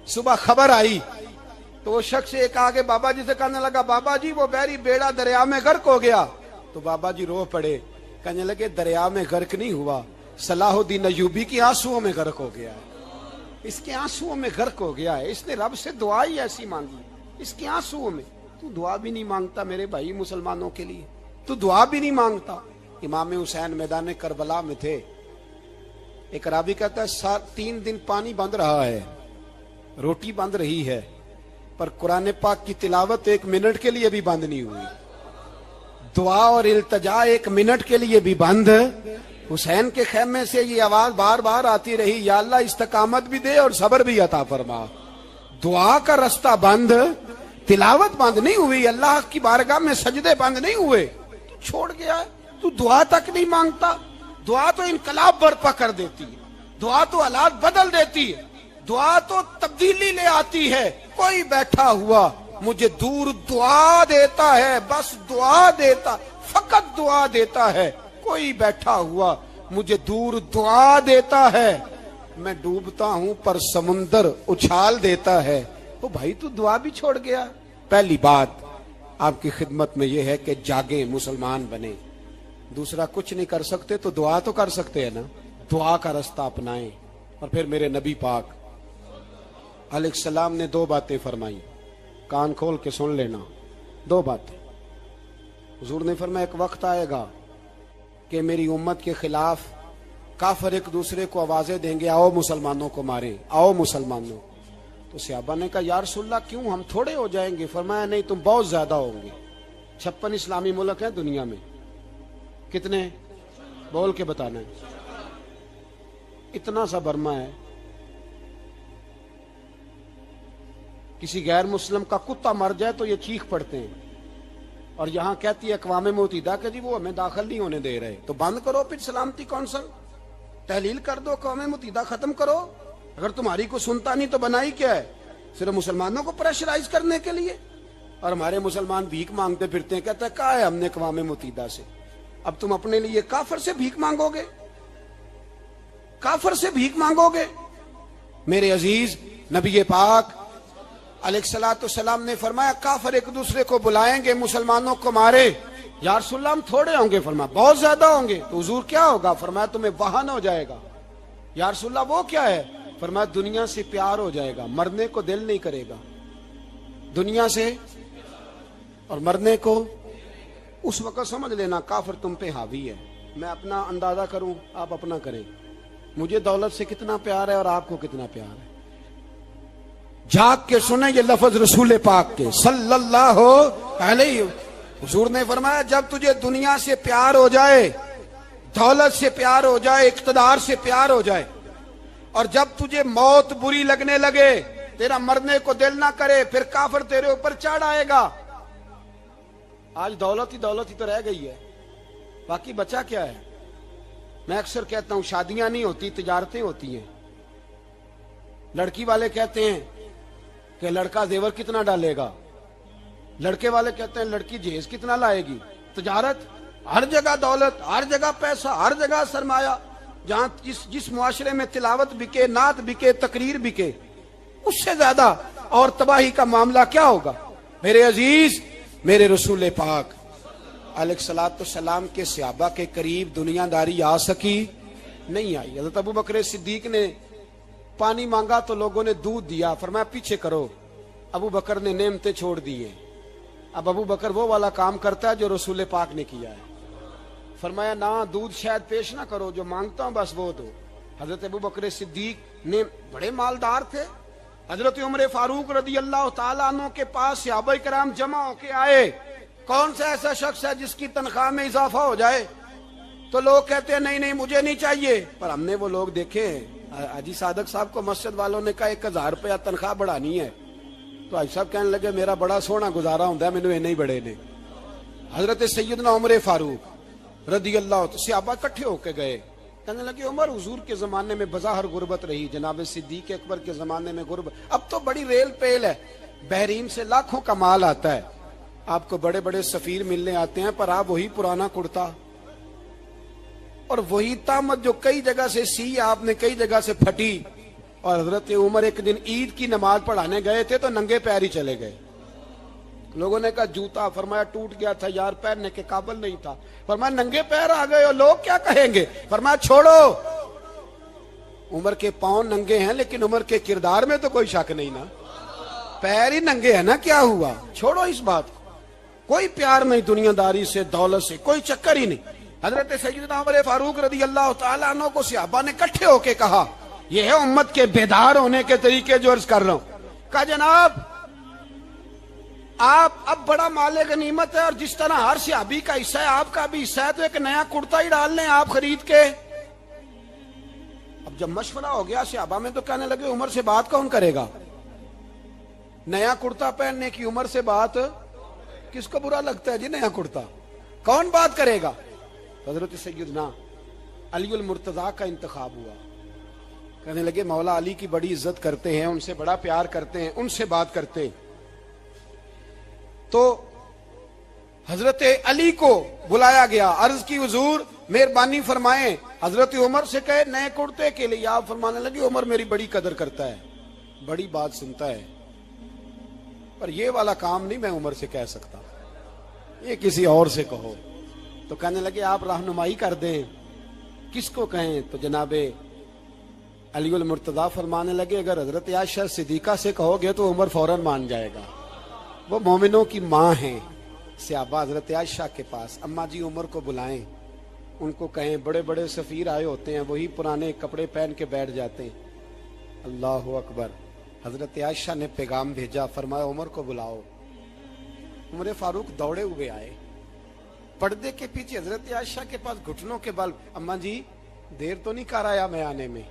صبح خبر آئی تو وہ شخص ایک آگے بابا جی سے کہنے لگا بابا جی وہ بحری بیڑا دریا میں غرق ہو گیا۔ تو بابا جی رو پڑے، کہنے لگے دریا میں غرق نہیں ہوا، صلاح الدین ایوبی کی آنسوؤں میں غرق ہو گیا ہے، اس کے آنسوؤں میں غرق ہو گیا ہے، اس نے رب سے دعا ہی ایسی مانگی اس کے آنسوؤں میں۔ تو دعا بھی نہیں مانگتا میرے بھائی مسلمانوں کے لیے، تو دعا بھی نہیں مانگتا۔ امام حسین میدان کربلا میں تھے، ایک راوی کہتا ہے 3 دن پانی بند رہا ہے، روٹی بند رہی ہے، پر قرآن پاک کی تلاوت 1 منٹ کے لیے بھی بند نہیں ہوئی، دعا اور التجا 1 منٹ کے لیے بھی بند۔ حسین کے خیمے سے یہ آواز بار بار آتی رہی، یا اللہ استقامت بھی دے اور صبر بھی عطا فرما۔ دعا کا رستہ بند، تلاوت بند نہیں ہوئی، اللہ کی بارگاہ میں سجدے بند نہیں ہوئے، تو چھوڑ گیا ہے، تو دعا تک نہیں مانگتا۔ دعا تو انقلاب برپا کر دیتی ہے، دعا تو حالات بدل دیتی ہے، دعا تو تبدیلی لے آتی ہے۔ کوئی بیٹھا ہوا مجھے دور دعا دیتا ہے، بس دعا دیتا، فقط دعا دیتا ہے۔ کوئی بیٹھا ہوا مجھے دور دعا دیتا ہے، میں ڈوبتا ہوں پر سمندر اچھال دیتا ہے۔ وہ بھائی تو دعا بھی چھوڑ گیا۔ پہلی بات آپ کی خدمت میں یہ ہے کہ جاگیں، مسلمان بنیں۔ دوسرا کچھ نہیں کر سکتے تو دعا تو کر سکتے ہیں نا، دعا کا رستہ اپنائیں۔ اور پھر میرے نبی پاک علیہ السلام نے 2 باتیں فرمائی، کان کھول کے سن لینا، 2 باتیں۔ حضور نے فرمایا ایک وقت آئے گا کہ میری امت کے خلاف کافر ایک دوسرے کو آوازیں دیں گے، آؤ مسلمانوں کو ماریں، آؤ مسلمانوں۔ تو صحابہ نے کہا یا رسول اللہ کیوں، ہم تھوڑے ہو جائیں گے؟ فرمایا نہیں، تم بہت زیادہ ہوں گے۔ 56 اسلامی ملک ہیں دنیا میں، کتنے بول کے بتانا ہے؟ اتنا سا برما ہے، کسی غیر مسلم کا کتا مر جائے تو یہ چیخ پڑتے ہیں، اور یہاں کہتی ہے اقوام متحدہ کہ جی وہ ہمیں داخل نہیں ہونے دے رہے۔ تو بند کرو پھر سلامتی کونسل، تحلیل کر دو، اقوام متحدہ ختم کرو۔ اگر تمہاری کو سنتا نہیں تو بنائی کیا ہے؟ صرف مسلمانوں کو پریشرائز کرنے کے لیے۔ اور ہمارے مسلمان بھیک مانگتے پھرتے ہیں، کہتا ہے کہا ہے ہم نے اقوام متحدہ سے۔ اب تم اپنے لیے کافر سے بھیک مانگو گے، کافر سے بھیک مانگو گے؟ میرے عزیز نبی پاک علیہ الصلوۃ والسلام نے فرمایا کافر ایک دوسرے کو بلائیں گے مسلمانوں کو مارے۔ یا رسول اللہ ہم تھوڑے ہوں گے، فرمایا بہت زیادہ ہوں گے۔ تو حضور کیا ہوگا؟ فرمایا تمہیں وہن ہو جائے گا۔ یا رسول اللہ وہ کیا ہے؟ فرمایا دنیا سے پیار ہو جائے گا، مرنے کو دل نہیں کرے گا، دنیا سے اور مرنے کو۔ اس وقت سمجھ لینا کافر تم پہ حاوی ہے، میں اپنا اندازہ کروں، آپ اپنا کریں، مجھے دولت سے کتنا پیار ہے اور آپ کو کتنا پیار ہے۔ جھاگ کے سنیں یہ لفظ رسول پاک کے صلی اللہ علیہ، حضور نے فرمایا جب تجھے دنیا سے پیار ہو جائے، دولت سے پیار ہو جائے، اقتدار سے پیار ہو جائے، اور جب تجھے موت بری لگنے لگے، تیرا مرنے کو دل نہ کرے، پھر کافر تیرے اوپر چڑھ آئے گا۔ آج دولت ہی تو رہ گئی ہے، باقی بچا کیا ہے؟ میں اکثر کہتا ہوں شادیاں نہیں ہوتی، تجارتیں ہوتی ہیں۔ لڑکی والے کہتے ہیں کہ لڑکا زیور کتنا ڈالے گا، لڑکے والے کہتے ہیں لڑکی جہیز کتنا لائے گی۔ تجارت، ہر جگہ دولت، ہر جگہ پیسہ، ہر جگہ سرمایہ۔ جہاں جس معاشرے میں تلاوت بکے، نعت بکے، تقریر بکے، اس سے زیادہ اور تباہی کا معاملہ کیا ہوگا؟ میرے عزیز، میرے رسول پاک علیہ الصلوۃ والسلام کے صحابہ کے قریب دنیا داری آ سکی نہیں آئی۔ حضرت ابو بکر صدیق نے پانی مانگا تو لوگوں نے دودھ دیا، فرمایا پیچھے کرو۔ ابو بکر نے نعمتیں چھوڑ دیے۔ اب ابو بکر وہ والا کام کرتا ہے جو رسول پاک نے کیا ہے۔ فرمایا نہ دودھ شاید پیش نہ کرو، جو مانگتا ہوں بس وہ دو۔ حضرت ابو بکر صدیق نے بڑے مالدار تھے۔ حضرت عمر فاروق رضی اللہ تعالیٰ عنہ کے پاس صحابہ کرام جمع ہو کے آئے، کون سا ایسا شخص ہے جس کی تنخواہ میں اضافہ ہو جائے؟ تو لوگ کہتے ہیں نہیں مجھے نہیں چاہیے، پر ہم نے وہ لوگ دیکھے ہیں۔ حاجی صادق صاحب کو مسجد والوں نے کہا 1000 روپیہ تنخواہ بڑھانی ہے، تو حاجی صاحب کہنے لگے میرا بڑا سونا گزارا ہوتا ہے، مینوں یہ نہیں بڑے نے۔ حضرت سیدنا عمر فاروق رضی اللہ عنہ صحابہ اکٹھے ہو کے گئے، کہنے لگے عمر حضور کے زمانے میں بظاہر غربت رہی، جناب صدیق اکبر کے زمانے میں غربت، اب تو بڑی ریل پیل ہے، بحرین سے لاکھوں کا مال آتا ہے، آپ کو بڑے بڑے سفیر ملنے آتے ہیں، پر آپ وہی پرانا کرتا اور وہی تامت جو کئی جگہ سے سی آپ نے کئی جگہ سے پھٹی۔ اور حضرت عمر ایک دن عید کی نماز پڑھانے گئے تھے تو ننگے پیر ہی چلے گئے۔ لوگوں نے کہا جوتا، فرمایا ٹوٹ گیا تھا یار، پہننے کے قابل نہیں تھا۔ فرمایا ننگے پیر آ گئے اور لوگ کیا کہیں گے؟ فرمایا چھوڑو، عمر کے پاؤں ننگے ہیں لیکن عمر کے کردار میں تو کوئی شک نہیں نا، پیر ہی ننگے ہیں نا، کیا ہوا؟ چھوڑو اس بات کو، کوئی پیار نہیں دنیا داری سے، دولت سے، کوئی چکر ہی نہیں۔ حضرت سیدنا عمر فاروق رضی اللہ تعالیٰ عنہ کو صحابہ نے اکٹھے ہو کے کہا، یہ ہے امت کے بیدار ہونے کے طریقے جو عرض کر رہا ہوں۔ کہا جناب آپ اب بڑا مال غنیمت ہے اور جس طرح ہر صحابی کا حصہ ہے آپ کا بھی حصہ ہے، تو ایک نیا کرتا ہی ڈال لیں آپ خرید کے۔ اب جب مشورہ ہو گیا صحابہ میں تو کہنے لگے عمر سے بات کون کرے گا؟ نیا کرتا پہننے کی عمر سے بات کس کو برا لگتا ہے جی؟ نیا کرتا کون بات کرے گا؟ حضرت سیدنا علی المرتضیٰ کا انتخاب ہوا۔ کہنے لگے مولا علی کی بڑی عزت کرتے ہیں، ان سے بڑا پیار کرتے ہیں، ان سے بات کرتے ہیں۔ تو حضرت علی کو بلایا گیا، عرض کی حضور مہربانی فرمائیں، حضرت عمر سے کہے نئے کرتے کے لیے۔ آپ فرمانے لگے عمر میری بڑی قدر کرتا ہے، بڑی بات سنتا ہے، پر یہ والا کام نہیں میں عمر سے کہہ سکتا، یہ کسی اور سے کہو۔ تو کہنے لگے آپ رہنمائی کر دیں، کس کو کہیں؟ تو جناب علی المرتضیٰ فرمانے لگے اگر حضرت عائشہ صدیقہ سے کہو گے تو عمر فوراً مان جائے گا، وہ مومنوں کی ماں ہیں۔ صحابہ حضرت عائشہ کے پاس، اماں جی عمر کو بلائیں، ان کو کہیں بڑے بڑے سفیر آئے ہوتے ہیں، وہی پرانے کپڑے پہن کے بیٹھ جاتے ہیں۔ اللہ اکبر۔ حضرت عائشہ نے پیغام بھیجا، فرمایا عمر کو بلاؤ۔ عمر فاروق دوڑے ہوئے آئے، پردے کے پیچھے حضرت عائشہ کے پاس گھٹنوں کے بل، اماں جی دیر تو نہیں کر آیا میں آنے میں؟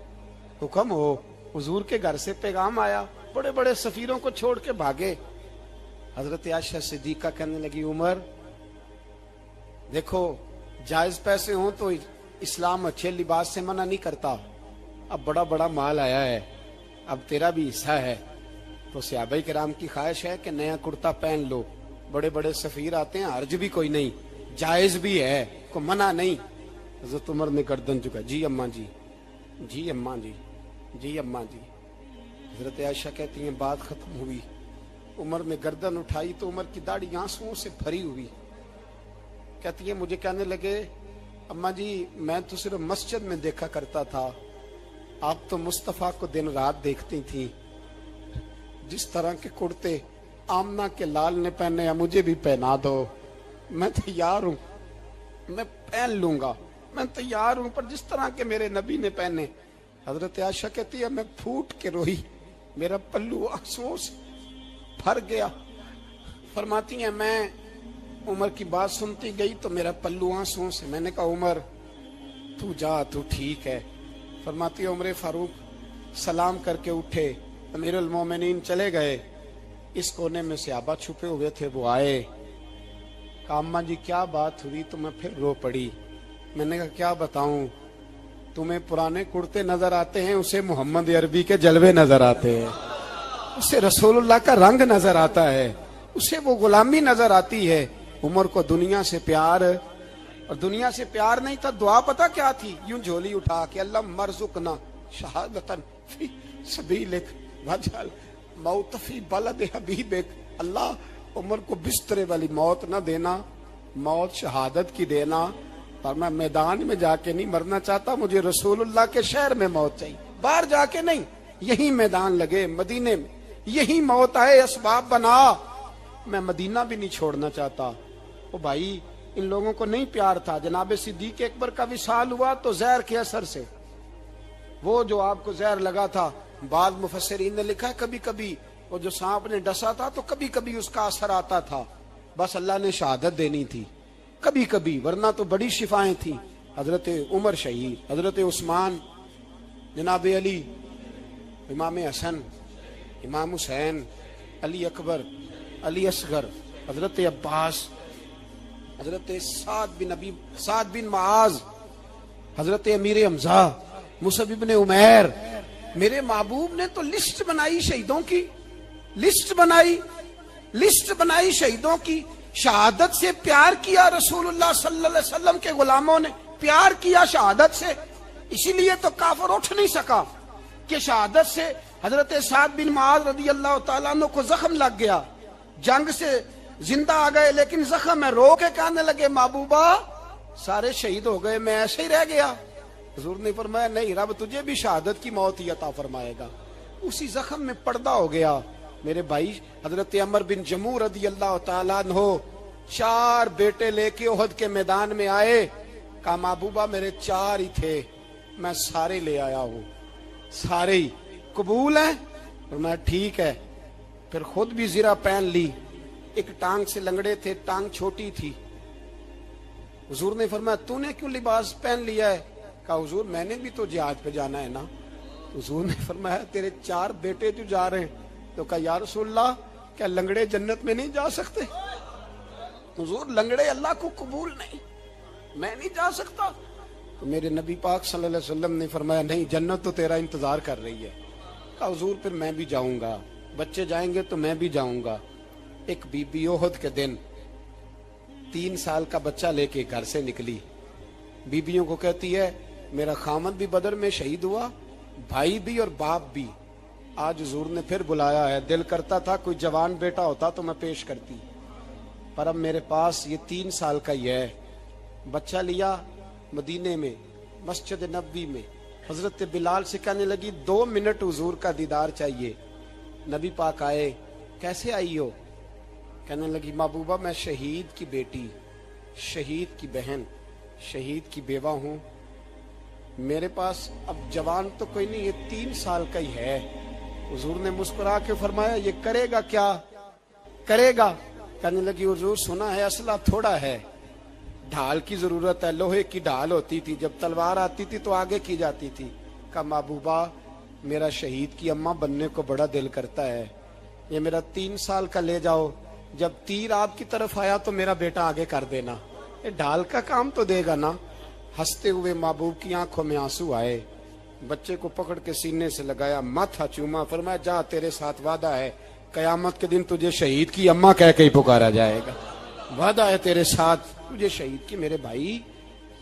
حکم ہو، حضور کے گھر سے پیغام آیا، بڑے بڑے سفیروں کو چھوڑ کے بھاگے۔ حضرت عائشہ صدیقہ کہنے لگی عمر دیکھو جائز پیسے ہوں تو اسلام اچھے لباس سے منع نہیں کرتا، اب بڑا بڑا مال آیا ہے، اب تیرا بھی حصہ ہے، تو صحابہ کرام کی خواہش ہے کہ نیا کرتا پہن لو، بڑے بڑے سفیر آتے ہیں، حرج بھی کوئی نہیں، جائز بھی ہے، کو منع نہیں۔ حضرت عمر نے گردن جھکا، جی اماں جی، جی اماں جی، جی اماں جی۔ حضرت عائشہ کہتی ہیں بات ختم ہوئی، عمر نے گردن اٹھائی تو عمر کی داڑھی آنسوؤں سے بھری ہوئی، کہتی ہیں مجھے کہنے لگے اماں جی میں تو صرف مسجد میں دیکھا کرتا تھا، آپ تو مصطفیٰ کو دن رات دیکھتی تھی، جس طرح کے کرتے آمنہ کے لال نے پہنے ہیں مجھے بھی پہنا دو، میں تیار ہوں، میں پہن لوں گا۔ میں تیار ہوں، پر جس طرح کے میرے نبی نے پہنے۔ حضرت عائشہ کہتی ہے میں پھوٹ کے روئی، میرا پلو آنسوؤں سے بھر گیا۔ فرماتی ہیں میں عمر کی بات سنتی گئی تو میرا پلو آنسوؤں سے، میں نے کہا عمر تو جا، تو ٹھیک ہے۔ فرماتی ہے عمر فاروق سلام کر کے اٹھے، امیر المومنین چلے گئے، اس کونے میں صحابہ چھپے ہوئے تھے، وہ آئے، کہا اماں جی کیا بات ہوئی؟ تو میں پھر رو پڑی۔ میں نے کہا کیا بتاؤں، تمہیں پرانے کرتے نظر آتے ہیں، اسے محمد عربی کے جلوے نظر آتے ہیں، اسے رسول اللہ کا رنگ نظر آتا ہے، اسے وہ غلامی نظر آتی ہے۔ عمر کو دنیا سے پیار، اور دنیا سے پیار نہیں تھا، دعا پتہ کیا تھی؟ یوں جھولی اٹھا کے اللہ مرزقنا شہادتن فی سبیلک وجعل موت فی بلد حبیبک، اللہ عمر کو بسترے والی موت نہ دینا، موت شہادت کی دینا، پر میں میدان میں جا کے نہیں مرنا چاہتا، مجھے رسول اللہ کے شہر میں موت چاہیے، باہر جا کے نہیں، یہی میدان لگے مدینے میں، یہی موت آئے، اسباب بنا، میں مدینہ بھی نہیں چھوڑنا چاہتا۔ او بھائی ان لوگوں کو نہیں پیار تھا۔ جناب صدیق اکبر کا وصال ہوا تو زہر کے اثر سے، وہ جو آپ کو زہر لگا تھا، بعض مفسرین نے لکھا ہے کبھی کبھی وہ جو سانپ نے ڈسا تھا تو کبھی کبھی اس کا اثر آتا تھا، بس اللہ نے شہادت دینی تھی کبھی کبھی، ورنہ تو بڑی شفائیں تھیں۔ حضرت عمر شہید، حضرت عثمان، جناب علی، امام حسن، امام حسین، علی اکبر، علی اصغر، حضرت عباس، حضرت سعد بن معاذ، حضرت امیر حمزہ، مصعب بن عمیر۔ میرے محبوب نے تو لسٹ بنائی شہیدوں کی، لسٹ بنائی شہیدوں کی، شہادت سے پیار کیا رسول اللہ صلی اللہ علیہ وسلم کے غلاموں نے، پیار کیا شہادت سے، اسی لیے تو کافر اٹھ نہیں سکا کہ شہادت سے حضرت سعد بن معاذ رضی اللہ تعالیٰ عنہ کو زخم لگ گیا، جنگ سے زندہ آ گئے لیکن زخم ہے، رو کے کہنے لگے محبوبہ سارے شہید ہو گئے، میں ایسے ہی رہ گیا۔ حضور نے فرمایا نہیں، رب تجھے بھی شہادت کی موت ہی عطا فرمائے گا۔ اسی زخم میں پردہ ہو گیا۔ میرے بھائی حضرت عمر بن جموح رضی اللہ تعالیٰ عنہ 4 بیٹے لے کے احد کے میدان میں آئے، کہا محبوبہ میرے 4 ہی تھے، میں سارے لے آیا ہوں، سارے ہی قبول ہیں؟ فرمایا ٹھیک ہے۔ پھر خود بھی زرہ پہن لی، ایک ٹانگ سے لنگڑے تھے، ٹانگ چھوٹی تھی۔ حضور نے فرمایا تو نے کیوں لباس پہن لیا ہے؟ کہا حضور میں نے بھی تو جہاد پہ جانا ہے نا۔ حضور نے فرمایا تیرے 4 بیٹے جو جا رہے ہیں، تو کہا یا رسول اللہ کیا لنگڑے جنت میں نہیں جا سکتے؟ حضور لنگڑے اللہ کو قبول نہیں، میں نہیں جا سکتا۔ تو میرے نبی پاک صلی اللہ علیہ وسلم نے فرمایا نہیں، جنت تو تیرا انتظار کر رہی ہے۔ کہا حضور پھر میں بھی جاؤں گا، بچے جائیں گے تو میں بھی جاؤں گا۔ ایک بی بی احد کے دن 3 سال کا بچہ لے کے گھر سے نکلی، بیبیوں کو کہتی ہے میرا خامد بھی بدر میں شہید ہوا، بھائی بھی اور باپ بھی، آج حضور نے پھر بلایا ہے، دل کرتا تھا کوئی جوان بیٹا ہوتا تو میں پیش کرتی، پر اب میرے پاس یہ 3 سال کا ہی ہے۔ بچہ لیا مدینے میں مسجد نبوی میں، حضرت بلال سے کہنے لگی 2 منٹ حضور کا دیدار چاہیے۔ نبی پاک آئے، کیسے آئی ہو؟ کہنے لگی محبوبہ میں شہید کی بیٹی، شہید کی بہن، شہید کی بیوہ ہوں، میرے پاس اب جوان تو کوئی نہیں، یہ 3 سال کا ہی ہے۔ حضور نے مسکرا کے فرمایا یہ کرے گا کیا کرے گا؟ کہنے لگی حضور سنا ہے اسلحہ تھوڑا ہے، ڈھال کی ضرورت ہے، لوہے کی ڈھال ہوتی تھی، جب تلوار آتی تھی تو آگے کی جاتی تھی۔ کہا محبوبہ میرا شہید کی اماں بننے کو بڑا دل کرتا ہے، یہ میرا 3 سال کا لے جاؤ، جب تیر آپ کی طرف آیا تو میرا بیٹا آگے کر دینا، یہ ڈھال کا کام تو دے گا نا۔ ہنستے ہوئے محبوب کی آنکھوں میں آنسو آئے، بچے کو پکڑ کے سینے سے لگایا، ماتھا چوما، فرمایا جا تیرے ساتھ وعدہ ہے قیامت کے دن تجھے شہید کی اماں کہہ کے ہی پکارا جائے گا، وعدہ ہے تیرے ساتھ تجھے شہید کی۔ میرے بھائی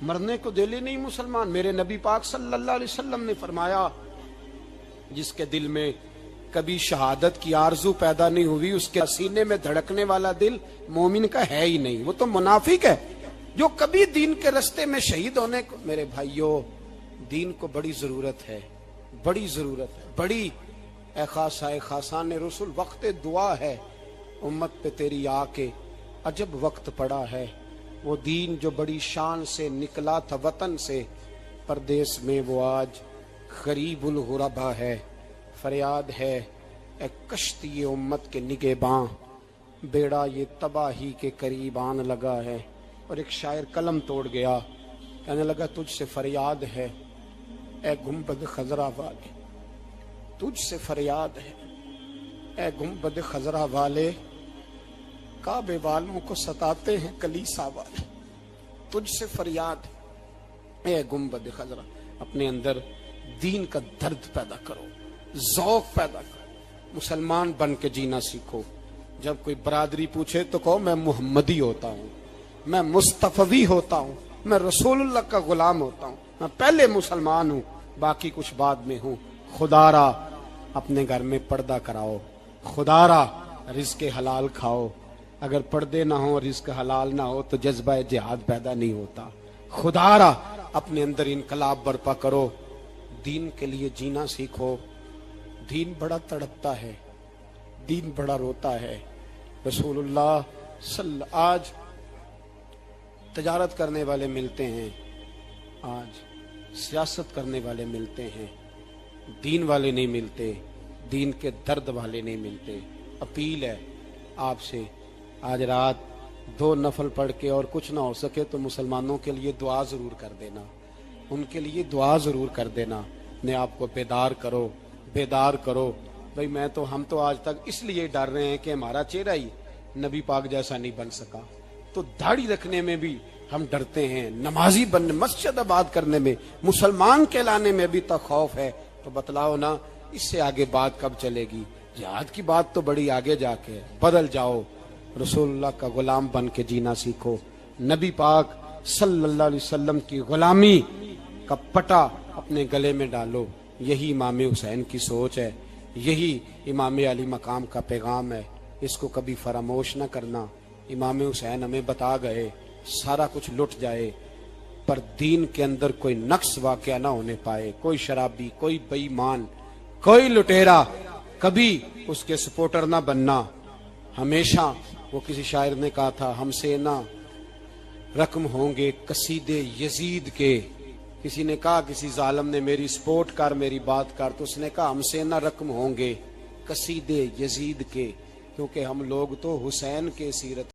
مرنے کو دل ہی نہیں مسلمان۔ میرے نبی پاک صلی اللہ علیہ وسلم نے فرمایا جس کے دل میں کبھی شہادت کی آرزو پیدا نہیں ہوئی، اس کے سینے میں دھڑکنے والا دل مومن کا ہے ہی نہیں، وہ تو منافق ہے۔ جو کبھی دین کے رستے میں شہید ہونے کو، میرے بھائیوں دین کو بڑی ضرورت ہے، بڑی ضرورت ہے، بڑی۔ اے خاصائے خاصان رسول وقت دعا ہے، امت پہ تیری آ کے عجب وقت پڑا ہے، وہ دین جو بڑی شان سے نکلا تھا وطن سے، پردیس میں وہ آج غریب الغربا ہے۔ فریاد ہے اے کشتی امت کے نگہباں، بیڑا یہ تباہی کے قریب آن لگا ہے۔ اور ایک شاعر قلم توڑ گیا، کہنے لگا تجھ سے فریاد ہے اے گنبد خضرا والے، تجھ سے فریاد ہے اے گنبد خضرا والے، کعبے والوں کو ستاتے ہیں کلیسا والے۔ تجھ سے فریاد ہے اے گنبد خضرا۔ اپنے اندر دین کا درد پیدا کرو، ذوق پیدا کرو، مسلمان بن کے جینا سیکھو۔ جب کوئی برادری پوچھے تو کہو میں محمدی ہوتا ہوں، میں مصطفی ہوتا ہوں، میں رسول اللہ کا غلام ہوتا ہوں، میں پہلے مسلمان ہوں، باقی کچھ بعد میں ہوں۔ خدا را اپنے گھر میں پردہ کراؤ، خدا را رزق حلال کھاؤ۔ اگر پردے نہ ہوں، رزق حلال نہ ہو تو جذبہ جہاد پیدا نہیں ہوتا۔ خدا را اپنے اندر انقلاب برپا کرو، دین کے لیے جینا سیکھو۔ دین بڑا تڑپتا ہے، دین بڑا روتا ہے۔ رسول اللہ آج تجارت کرنے والے ملتے ہیں، آج سیاست کرنے والے ملتے ہیں، دین والے نہیں ملتے، دین کے درد والے نہیں ملتے۔ اپیل ہے آپ سے، آج رات 2 نفل پڑھ کے اور کچھ نہ ہو سکے تو مسلمانوں کے لیے دعا ضرور کر دینا، ان کے لیے دعا ضرور کر دینا۔ اپنے آپ کو بیدار کرو، بیدار کرو۔ بھئی ہم تو آج تک اس لیے ڈر رہے ہیں کہ ہمارا چہرہ ہی نبی پاک جیسا نہیں بن سکا، تو داڑھی رکھنے میں بھی ہم ڈرتے ہیں، نمازی بننے، مسجد آباد کرنے میں، مسلمان کہلانے میں بھی تو خوف ہے۔ تو بتلاؤ نا، اس سے آگے بات کب چلے گی؟ جہاد کی بات تو بڑی آگے جا کے ہے۔ بدل جاؤ، رسول اللہ کا غلام بن کے جینا سیکھو، نبی پاک صلی اللہ علیہ وسلم کی غلامی کا پٹا اپنے گلے میں ڈالو۔ یہی امام حسین کی سوچ ہے، یہی امام علی مقام کا پیغام ہے، اس کو کبھی فراموش نہ کرنا۔ امام حسین ہمیں بتا گئے سارا کچھ لٹ جائے پر دین کے اندر کوئی نقص واقعہ نہ ہونے پائے۔ کوئی شرابی، کوئی بے ایمان، کوئی لٹیرا کبھی اس کے سپورٹر نہ بننا۔ ہمیشہ وہ کسی شاعر نے کہا تھا، ہم سے نہ رقم ہوں گے قصیدے یزید کے۔ کسی نے کہا، کسی ظالم نے میری سپورٹ کر، میری بات کر، تو اس نے کہا ہم سے نہ رقم ہوں گے قصیدے یزید کے، کیونکہ ہم لوگ تو حسین کے سیرت